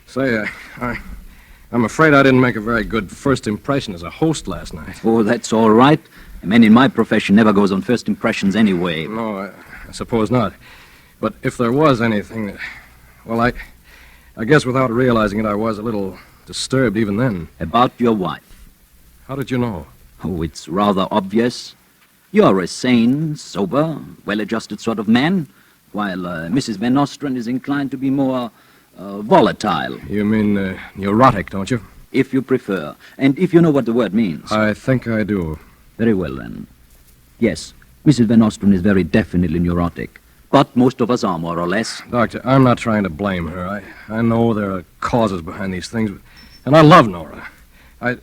Say, I'm afraid I didn't make a very good first impression as a host last night. Oh, that's all right. A man in my profession never goes on first impressions anyway. No, I suppose not. But if there was anything that... Well, I guess without realizing it, I was a little disturbed even then. About your wife. How did you know? Oh, it's rather obvious. You're a sane, sober, well-adjusted sort of man, while Mrs. Van Nostrand is inclined to be more volatile. You mean neurotic, don't you? If you prefer, and if you know what the word means. I think I do. Very well, then. Yes, Mrs. Van Nostrand is very definitely neurotic, but most of us are, more or less. Doctor, I'm not trying to blame her. I know there are causes behind these things, and I love Nora. I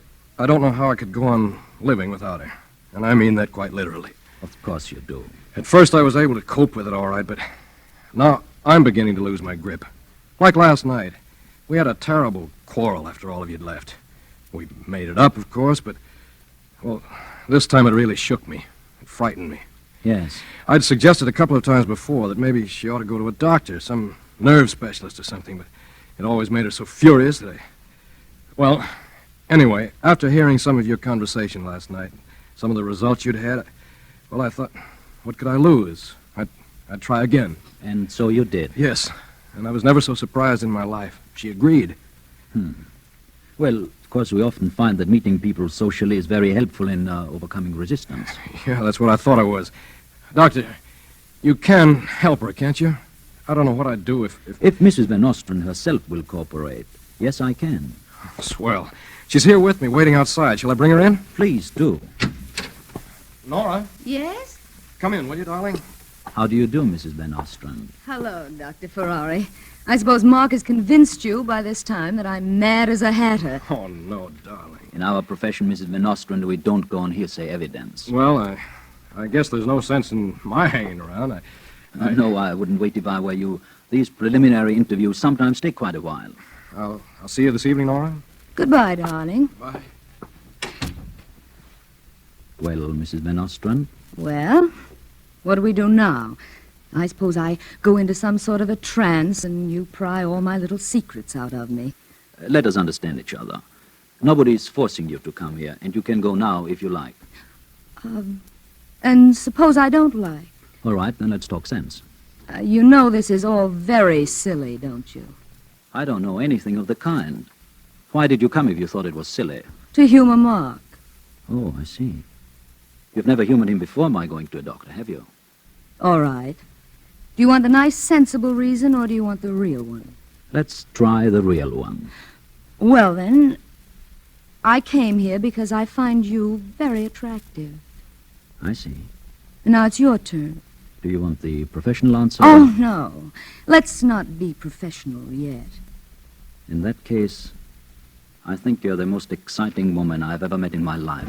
don't know how I could go on living without her. And I mean that quite literally. Of course you do. At first I was able to cope with it all right, but now I'm beginning to lose my grip. Like last night. We had a terrible quarrel after all of you'd left. We made it up, of course, but, well, this time it really shook me. It frightened me. Yes. I'd suggested a couple of times before that maybe she ought to go to a doctor, some nerve specialist or something, but it always made her so furious that Well, anyway, after hearing some of your conversation last night, some of the results you'd had, well, I thought, what could I lose? I'd try again. And so you did? Yes, and I was never so surprised in my life. She agreed. Well, of course, we often find that meeting people socially is very helpful in overcoming resistance. Yeah, that's what I thought I was. Doctor, you can help her, can't you? I don't know what I'd do if... If Mrs. Van Nostrand herself will cooperate, yes, I can. Swell. She's here with me, waiting outside. Shall I bring her in? Please do. Nora, Yes? come in, will you, darling? How do you do, Mrs. Van Nostrand? Hello, Dr. Ferrari. I suppose Mark has convinced you by this time that I'm mad as a hatter. Oh, no, darling. In our profession, Mrs. Van Nostrand, we don't go on hearsay evidence. Well, I guess there's no sense in my hanging around. No, I wouldn't wait if I were you. These preliminary interviews sometimes take quite a while. I'll see you this evening, Nora? Goodbye, darling. Bye. Well, Mrs. Van Ostrand? Well, what do we do now? I suppose I go into some sort of a trance and you pry all my little secrets out of me. Let us understand each other. Nobody's forcing you to come here, and you can go now if you like. And suppose I don't like? All right, then let's talk sense. You know this is all very silly, don't you? I don't know anything of the kind. Why did you come if you thought it was silly? To humor Mark. Oh, I see. You've never humored him before by going to a doctor, have you? All right. Do you want the nice, sensible reason, or do you want the real one? Let's try the real one. Well, then, I came here because I find you very attractive. I see. Now it's your turn. Do you want the professional answer? Oh, no. Let's not be professional yet. In that case, I think you're the most exciting woman I've ever met in my life.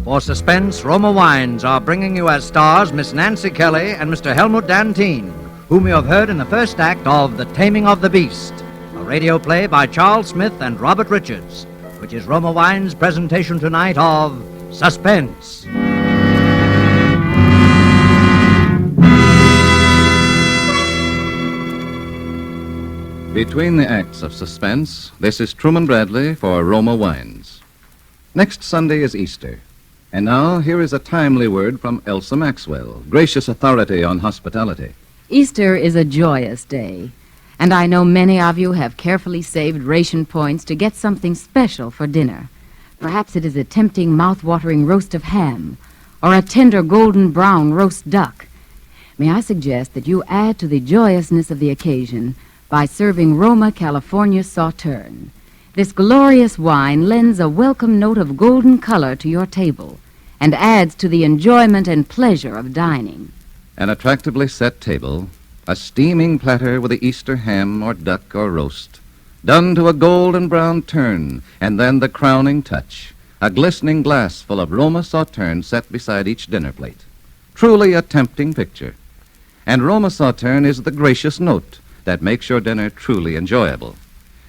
For Suspense, Roma Wines are bringing you as stars Miss Nancy Kelly and Mr. Helmut Dantine, whom you have heard in the first act of The Taming of the Beast, a radio play by Charles Smith and Robert Richards, which is Roma Wines' presentation tonight of Suspense. Between the acts of Suspense, this is Truman Bradley for Roma Wines. Next Sunday is Easter. And now, here is a timely word from Elsa Maxwell, gracious authority on hospitality. Easter is a joyous day, and I know many of you have carefully saved ration points to get something special for dinner. Perhaps it is a tempting, mouth-watering roast of ham, or a tender golden brown roast duck. May I suggest that you add to the joyousness of the occasion by serving Roma California Sauterne. This glorious wine lends a welcome note of golden color to your table and adds to the enjoyment and pleasure of dining. An attractively set table, a steaming platter with the Easter ham or duck or roast, done to a golden brown turn, and then the crowning touch, a glistening glass full of Roma Sauterne set beside each dinner plate. Truly a tempting picture. And Roma Sauterne is the gracious note that makes your dinner truly enjoyable.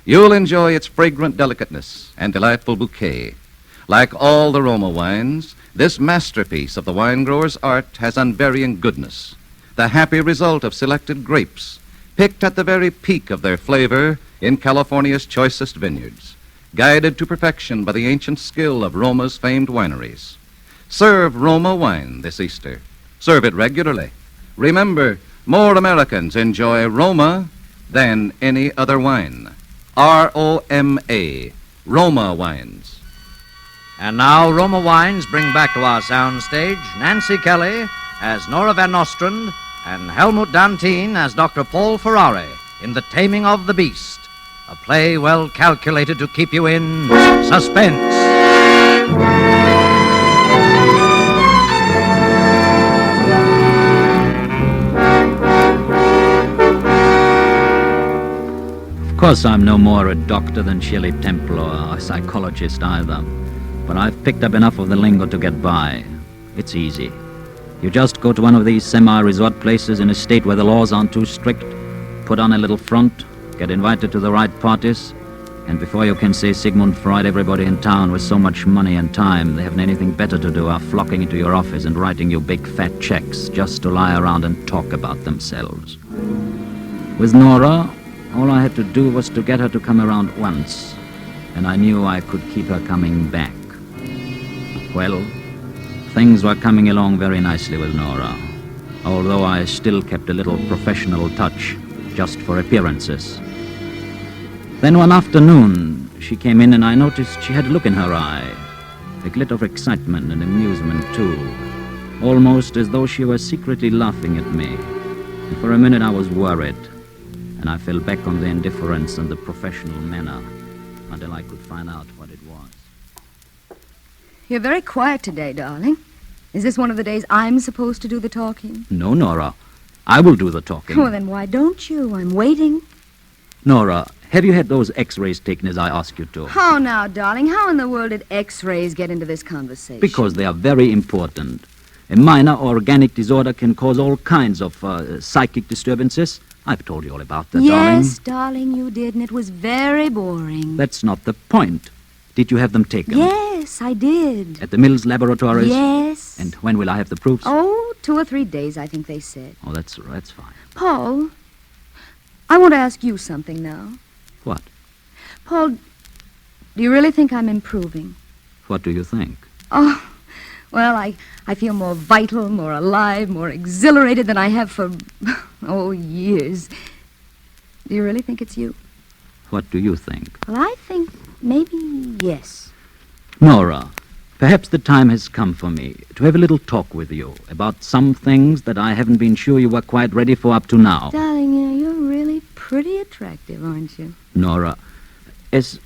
You'll enjoy its fragrant delicateness and delightful bouquet. Like all the Roma wines, this masterpiece of the wine grower's art has unvarying goodness, the happy result of selected grapes, picked at the very peak of their flavor in California's choicest vineyards, guided to perfection by the ancient skill of Roma's famed wineries. Serve Roma wine this Easter. Serve it regularly. Remember, more Americans enjoy Roma than any other wine. R-O-M-A, Roma Wines. And now Roma Wines bring back to our soundstage Nancy Kelly as Nora Van Nostrand and Helmut Dantine as Dr. Paul Ferrari in The Taming of the Beast, a play well calculated to keep you in suspense. Of course, I'm no more a doctor than Shirley Temple or a psychologist either, but I've picked up enough of the lingo to get by. It's easy. You just go to one of these semi-resort places in a state where the laws aren't too strict, put on a little front, get invited to the right parties, and before you can say Sigmund Freud, everybody in town with so much money and time they haven't anything better to do are flocking into your office and writing you big fat checks just to lie around and talk about themselves. With Nora, all I had to do was to get her to come around once, and I knew I could keep her coming back. Well, things were coming along very nicely with Nora, although I still kept a little professional touch, just for appearances. Then one afternoon, she came in and I noticed she had a look in her eye, a glitter of excitement and amusement, too, almost as though she were secretly laughing at me. And for a minute I was worried, and I fell back on the indifference and the professional manner until I could find out what it was. You're very quiet today, darling. Is this one of the days I'm supposed to do the talking? No, Nora. I will do the talking. Well, then why don't you? I'm waiting. Nora, Have you had those x-rays taken as I asked you to? Oh, now, darling, how in the world did X-rays get into this conversation? Because they are very important. A minor organic disorder can cause all kinds of psychic disturbances. I've told you all about that, darling. Yes, darling, you did, and it was very boring. That's not the point. Did you have them taken? Yes, I did. At the Mills laboratories? Yes. And when will I have the proofs? Oh, 2 or 3 days, I think they said. Oh, that's fine. Paul, I want to ask you something now. What? Paul, do you really think I'm improving? What do you think? Oh, well, I feel more vital, more alive, more exhilarated than I have for, years. Do you really think it's you? What do you think? Well, I think maybe yes. Nora, perhaps the time has come for me to have a little talk with you about some things that I haven't been sure you were quite ready for up to now. Darling, you're really pretty attractive, aren't you? Nora, as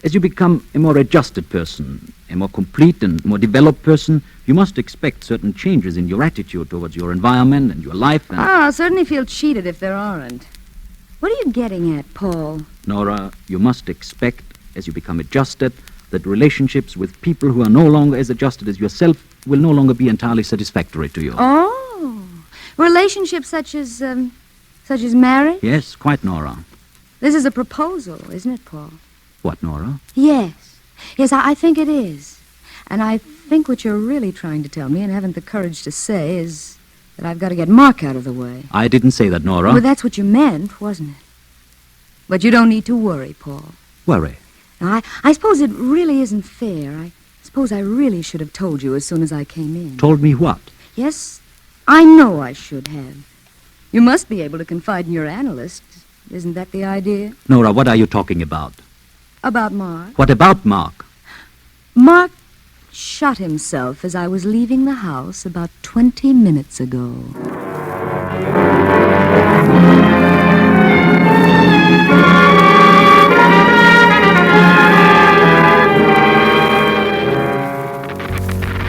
you become a more adjusted person, a more complete and more developed person, you must expect certain changes in your attitude towards your environment and your life. And I'll certainly feel cheated if there aren't. What are you getting at, Paul? Nora, you must expect, as you become adjusted, that relationships with people who are no longer as adjusted as yourself will no longer be entirely satisfactory to you. Oh, relationships such as marriage? Yes, quite, Nora. This is a proposal, isn't it, Paul? What, Nora? Yes. Yes, I think it is. And I think what you're really trying to tell me and haven't the courage to say is that I've got to get Mark out of the way. I didn't say that, Nora. Well, that's what you meant, wasn't it? But you don't need to worry, Paul. Worry? Now, I suppose it really isn't fair. I suppose I really should have told you as soon as I came in. Told me what? Yes, I know I should have. You must be able to confide in your analyst. Isn't that the idea? Nora, what are you talking about? About Mark. What about Mark? Mark shot himself as I was leaving the house about 20 minutes ago.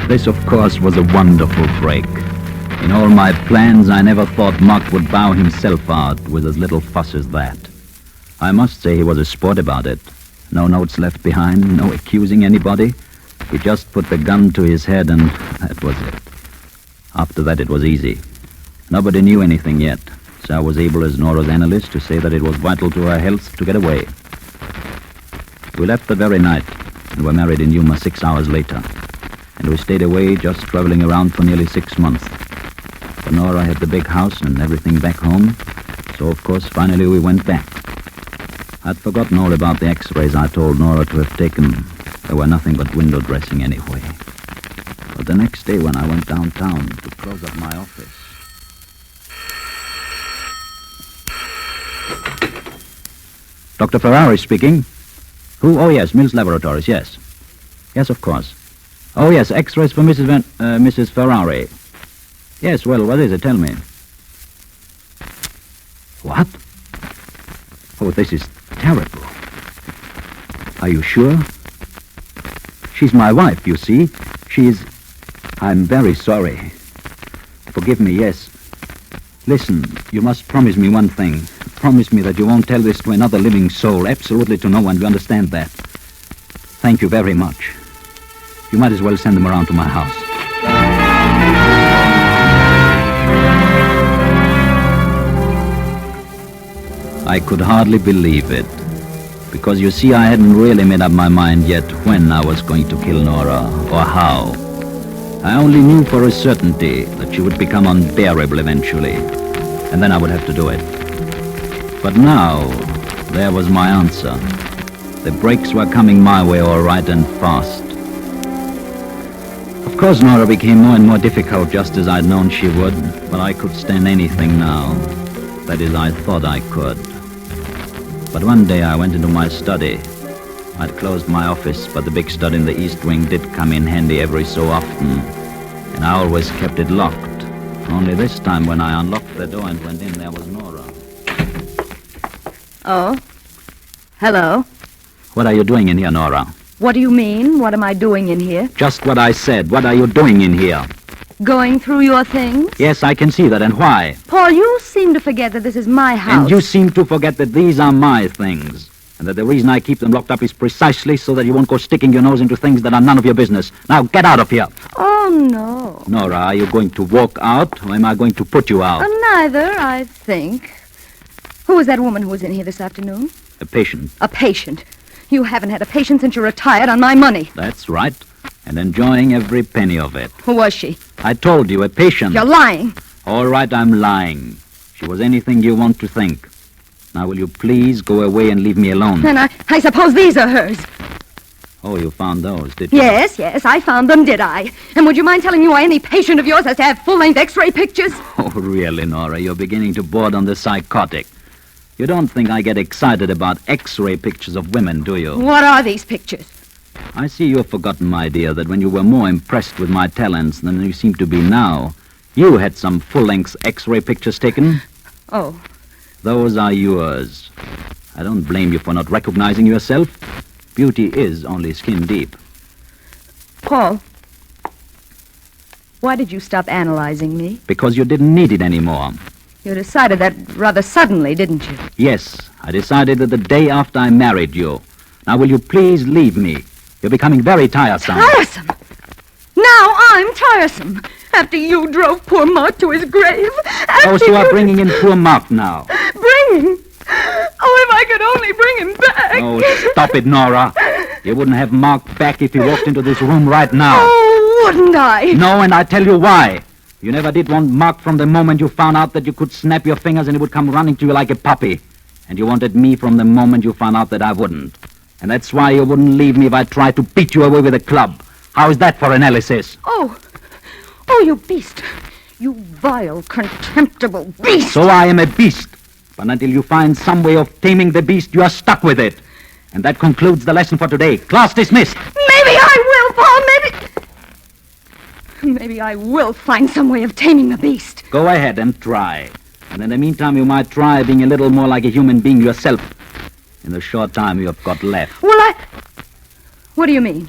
This, of course, was a wonderful break. In all my plans, I never thought Mark would bow himself out with as little fuss as that. I must say he was a sport about it. No notes left behind, no accusing anybody. He just put the gun to his head, and that was it. After that, it was easy. Nobody knew anything yet, so I was able, as Nora's analyst, to say that it was vital to her health to get away. We left the very night, and were married in Yuma 6 hours later. And we stayed away, just traveling around for nearly 6 months. For Nora had the big house and everything back home, so of course finally we went back. I'd forgotten all about the x-rays I told Nora to have taken. They were nothing but window dressing anyway. But the next day when I went downtown to close up my office... Dr. Ferrari speaking. Who? Oh, yes, Mills Laboratories, yes. Yes, of course. Oh, yes, x-rays for Mrs. Ferrari. Yes, well, what is it? Tell me. What? Oh, this is terrible. Are you sure? She's my wife, you see. I'm very sorry. Forgive me, yes. Listen, you must promise me one thing. Promise me that you won't tell this to another living soul, absolutely to no one. Do you understand that? Thank you very much. You might as well send them around to my house. I could hardly believe it. Because, you see, I hadn't really made up my mind yet when I was going to kill Nora, or how. I only knew for a certainty that she would become unbearable eventually, and then I would have to do it. But now, there was my answer. The breaks were coming my way all right and fast. Of course, Nora became more and more difficult, just as I'd known she would, but I could stand anything now. That is, I thought I could. But one day I went into my study. I'd closed my office, but the big stud in the east wing did come in handy every so often, and I always kept it locked. Only this time when I unlocked the door and went in, there was Nora. Oh? Hello? What are you doing in here, Nora? What do you mean? What am I doing in here? Just what I said. What are you doing in here? Going through your things? Yes, I can see that, and why? Paul, you seem to forget that this is my house. And you seem to forget that these are my things. And that the reason I keep them locked up is precisely so that you won't go sticking your nose into things that are none of your business. Now, get out of here. Oh, no. Nora, are you going to walk out, or am I going to put you out? Neither, I think. Who was that woman who was in here this afternoon? A patient. A patient. You haven't had a patient since you retired on my money. That's right. And enjoying every penny of it. Who was she? I told you, a patient. You're lying. All right, I'm lying. She was anything you want to think. Now, will you please go away and leave me alone? And I suppose these are hers. Oh, you found those, did you? Yes, I found them, did I? And would you mind telling me why any patient of yours has to have full-length X-ray pictures? Oh, really, Nora? You're beginning to board on the psychotic. You don't think I get excited about X-ray pictures of women, do you? What are these pictures? I see you've forgotten, my dear, that when you were more impressed with my talents than you seem to be now, you had some full-length X-ray pictures taken. Oh. Those are yours. I don't blame you for not recognizing yourself. Beauty is only skin deep. Paul, why did you stop analyzing me? Because you didn't need it anymore. You decided that rather suddenly, didn't you? Yes, I decided that the day after I married you. Now, will you please leave me? You're becoming very tiresome. Tiresome? Now I'm tiresome. After you drove poor Mark to his grave. Oh, so you are bringing in poor Mark now. Bringing? Oh, if I could only bring him back. Oh, stop it, Nora. You wouldn't have Mark back if he walked into this room right now. Oh, wouldn't I? No, and I tell you why. You never did want Mark from the moment you found out that you could snap your fingers and he would come running to you like a puppy. And you wanted me from the moment you found out that I wouldn't. And that's why you wouldn't leave me if I tried to beat you away with a club. How is that for analysis? Oh, you beast. You vile, contemptible beast. So I am a beast. But until you find some way of taming the beast, you are stuck with it. And that concludes the lesson for today. Class dismissed. Maybe I will, Paul. Maybe I will find some way of taming the beast. Go ahead and try. And in the meantime, you might try being a little more like a human being yourself. In the short time you have got left. What do you mean?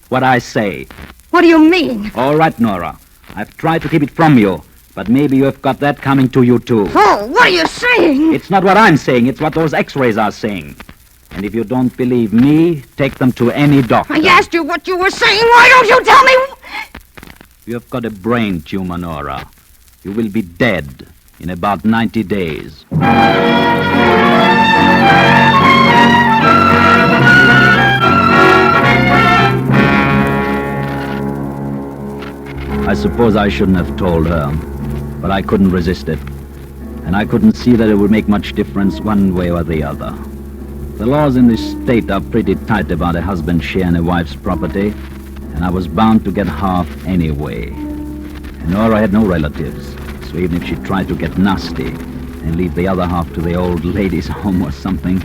What I say. What do you mean? All right, Nora. I've tried to keep it from you. But maybe you have got that coming to you, too. Oh, what are you saying? It's not what I'm saying. It's what those X-rays are saying. And if you don't believe me, take them to any doctor. I asked you what you were saying. Why don't you tell me? You have got a brain tumor, Nora. You will be dead in about 90 days. I suppose I shouldn't have told her, but I couldn't resist it. And I couldn't see that it would make much difference one way or the other. The laws in this state are pretty tight about a husband's share in a wife's property, and I was bound to get half anyway. And Nora had no relatives, so even if she tried to get nasty and leave the other half to the old ladies' home or something,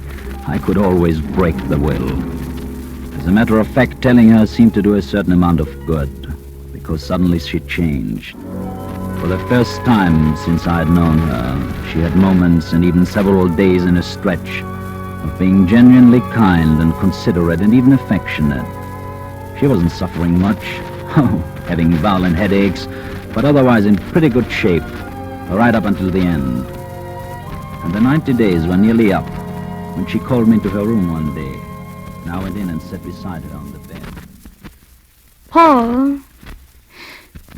I could always break the will. As a matter of fact, telling her seemed to do a certain amount of good, because suddenly she changed. For the first time since I had known her, she had moments and even several days in a stretch of being genuinely kind and considerate and even affectionate. She wasn't suffering much, having violent headaches, but otherwise in pretty good shape, right up until the end. And the 90 days were nearly up when she called me into her room one day, and I went in and sat beside her on the bed. Paul,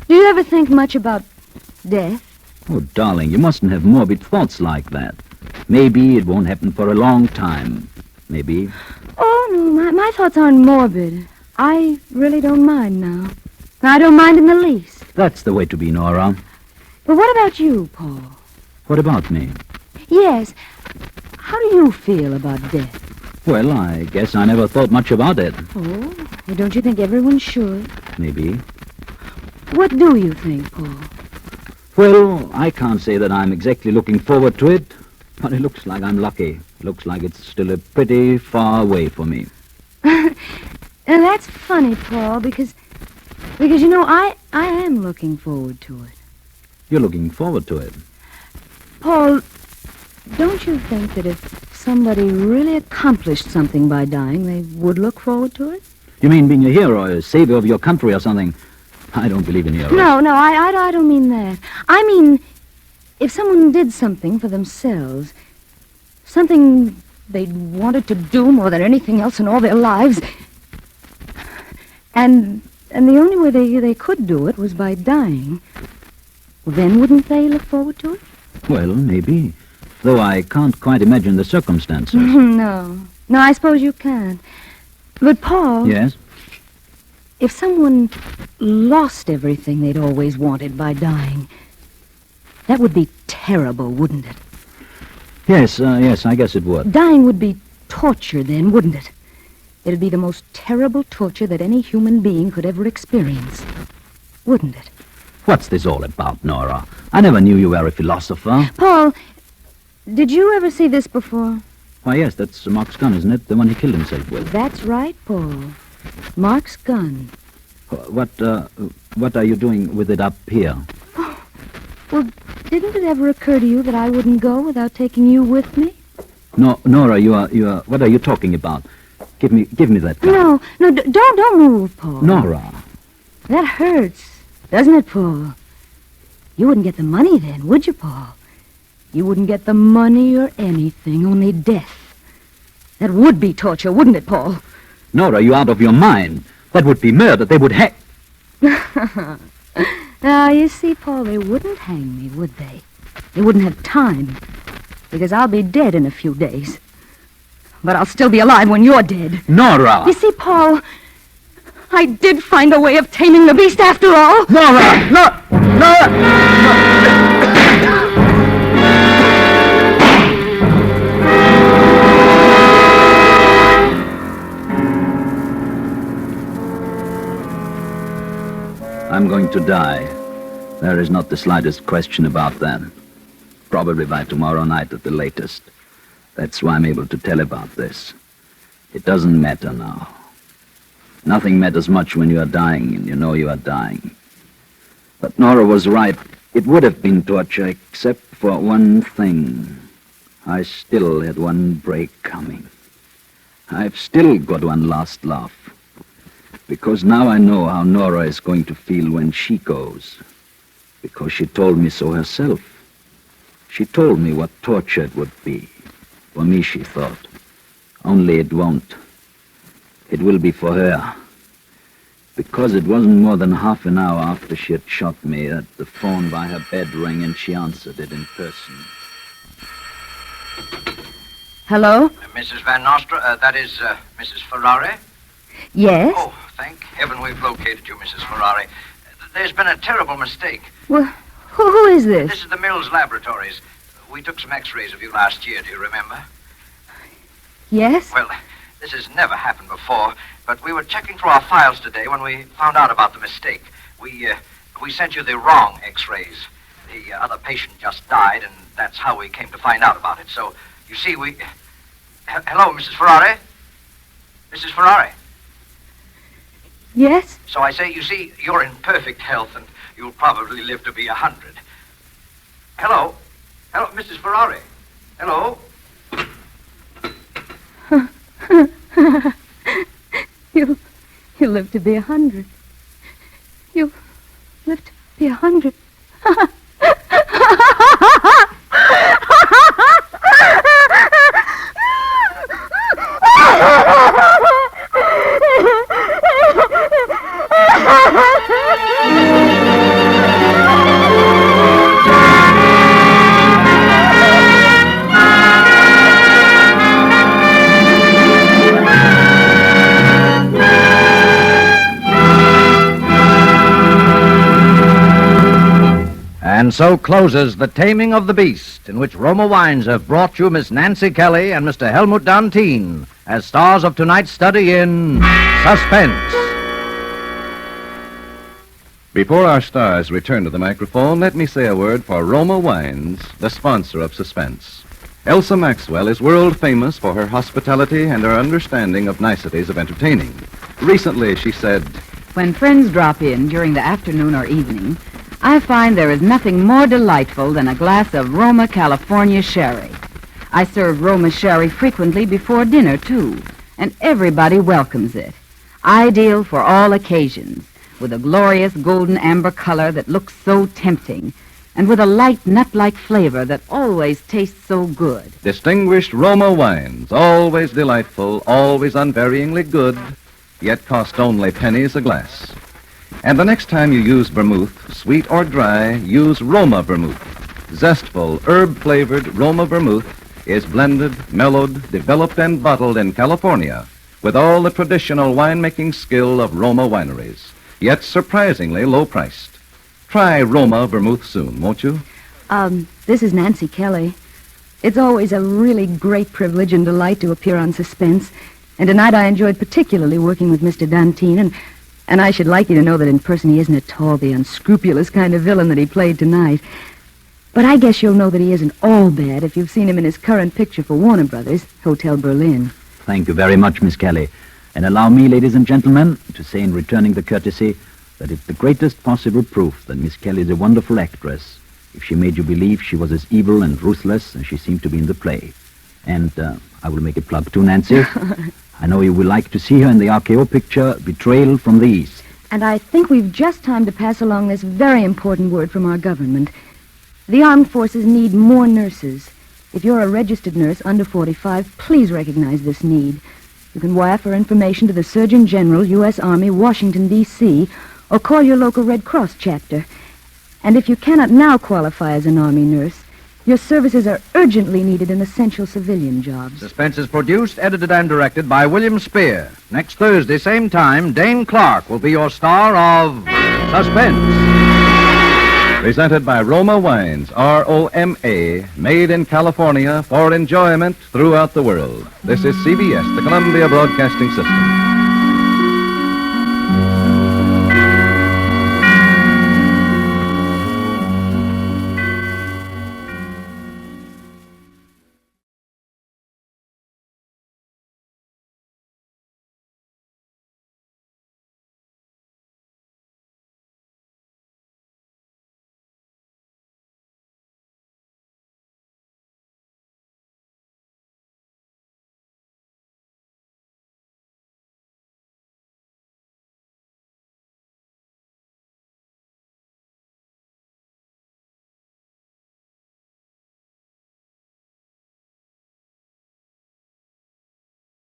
do you ever think much about death? Oh, darling, you mustn't have morbid thoughts like that. Maybe it won't happen for a long time. Maybe. Oh, no, my thoughts aren't morbid. I really don't mind now. I don't mind in the least. That's the way to be, Nora. But what about you, Paul? What about me? Yes. How do you feel about death? Well, I guess I never thought much about it. Oh, well, don't you think everyone should? Maybe. What do you think, Paul? Well, I can't say that I'm exactly looking forward to it, but it looks like I'm lucky. It looks like it's still a pretty far away for me. And that's funny, Paul, because you know, I am looking forward to it. You're looking forward to it? Paul, don't you think that if somebody really accomplished something by dying, they would look forward to it? You mean being a hero, a savior of your country or something? I don't believe in heroes. No, I don't mean that. I mean, if someone did something for themselves, something they'd wanted to do more than anything else in all their lives. And the only way they could do it was by dying. Well, then wouldn't they look forward to it? Well, maybe. Though I can't quite imagine the circumstances. No, I suppose you can't. But, Paul... Yes? If someone lost everything they'd always wanted by dying, that would be terrible, wouldn't it? Yes, I guess it would. Dying would be torture then, wouldn't it? It'd be the most terrible torture that any human being could ever experience. Wouldn't it? What's this all about, Nora? I never knew you were a philosopher. Paul, did you ever see this before? Why, yes, that's Mark's gun, isn't it? The one he killed himself with. That's right, Paul. Mark's gun. What are you doing with it up here? Well, didn't it ever occur to you that I wouldn't go without taking you with me? No, Nora, you are, what are you talking about? Give me that gun. No, don't move, Paul. Nora. That hurts, doesn't it, Paul? You wouldn't get the money then, would you, Paul? You wouldn't get the money or anything, only death. That would be torture, wouldn't it, Paul? Nora, you out of your mind. That would be murder. They would hang... Now, you see, Paul, they wouldn't hang me, would they? They wouldn't have time, because I'll be dead in a few days. But I'll still be alive when you're dead. Nora! You see, Paul, I did find a way of taming the beast after all. Nora! Nora! I'm going to die. There is not the slightest question about that. Probably by tomorrow night at the latest. That's why I'm able to tell about this. It doesn't matter now. Nothing matters much when you are dying and you know you are dying. But Nora was right. It would have been torture except for one thing. I still had one break coming. I've still got one last laugh. Because now I know how Nora is going to feel when she goes. Because she told me so herself. She told me what torture it would be. For me, she thought. Only it won't. It will be for her. Because it wasn't more than half an hour after she had shot me that the phone by her bed rang and she answered it in person. Hello? Mrs. Van Nostra, that is Mrs. Ferrari? Yes? Oh, thank heaven we've located you, Mrs. Ferrari. There's been a terrible mistake. Well, who is this? This is the Mills Laboratories. We took some x-rays of you last year, do you remember? Yes? Well, this has never happened before, but we were checking through our files today when we found out about the mistake. We sent you the wrong x-rays. The other patient just died, and that's how we came to find out about it. So, you see, Hello, Mrs. Ferrari? Mrs. Ferrari? Yes? So I say, you see, you're in perfect health, and you'll probably live to be 100. Hello? Hello, Mrs. Ferrari? Hello? You'll live to be 100. You'll live to be 100. And so closes The Taming of the Beast, in which Roma Wines have brought you Miss Nancy Kelly and Mr. Helmut Dantine as stars of tonight's study in Suspense. Before our stars return to the microphone, let me say a word for Roma Wines, the sponsor of Suspense. Elsa Maxwell is world famous for her hospitality and her understanding of niceties of entertaining. Recently, she said, "When friends drop in during the afternoon or evening, I find there is nothing more delightful than a glass of Roma California sherry. I serve Roma sherry frequently before dinner, too, and everybody welcomes it. Ideal for all occasions, with a glorious golden amber color that looks so tempting. and with a light nut-like flavor that always tastes so good. Distinguished Roma wines, always delightful, always unvaryingly good, yet cost only pennies a glass. And the next time you use vermouth, sweet or dry, use Roma vermouth. Zestful, herb-flavored Roma vermouth is blended, mellowed, developed, and bottled in California with all the traditional winemaking skill of Roma wineries, yet surprisingly low-priced. Try Roma vermouth soon, won't you? This is Nancy Kelly. It's always a really great privilege and delight to appear on Suspense, and tonight I enjoyed particularly working with Mr. Dantine, and I should like you to know that in person he isn't at all the unscrupulous kind of villain that he played tonight. But I guess you'll know that he isn't all bad if you've seen him in his current picture for Warner Brothers, Hotel Berlin. Thank you very much, Miss Kelly. And allow me, ladies and gentlemen, to say in returning the courtesy that it's the greatest possible proof that Miss Kelly is a wonderful actress if she made you believe she was as evil and ruthless as she seemed to be in the play. And I will make a plug too, Nancy. I know you will like to see her in the RKO picture, Betrayal from the East. And I think we've just time to pass along this very important word from our government. The armed forces need more nurses. If you're a registered nurse under 45, please recognize this need. You can wire for information to the Surgeon General, U.S. Army, Washington, D.C., or call your local Red Cross chapter. And if you cannot now qualify as an Army nurse, your services are urgently needed in essential civilian jobs. Suspense is produced, edited, and directed by William Spear. Next Thursday, same time, Dane Clark will be your star of Suspense. Presented by Roma Wines, R-O-M-A, made in California for enjoyment throughout the world. This is CBS, the Columbia Broadcasting System.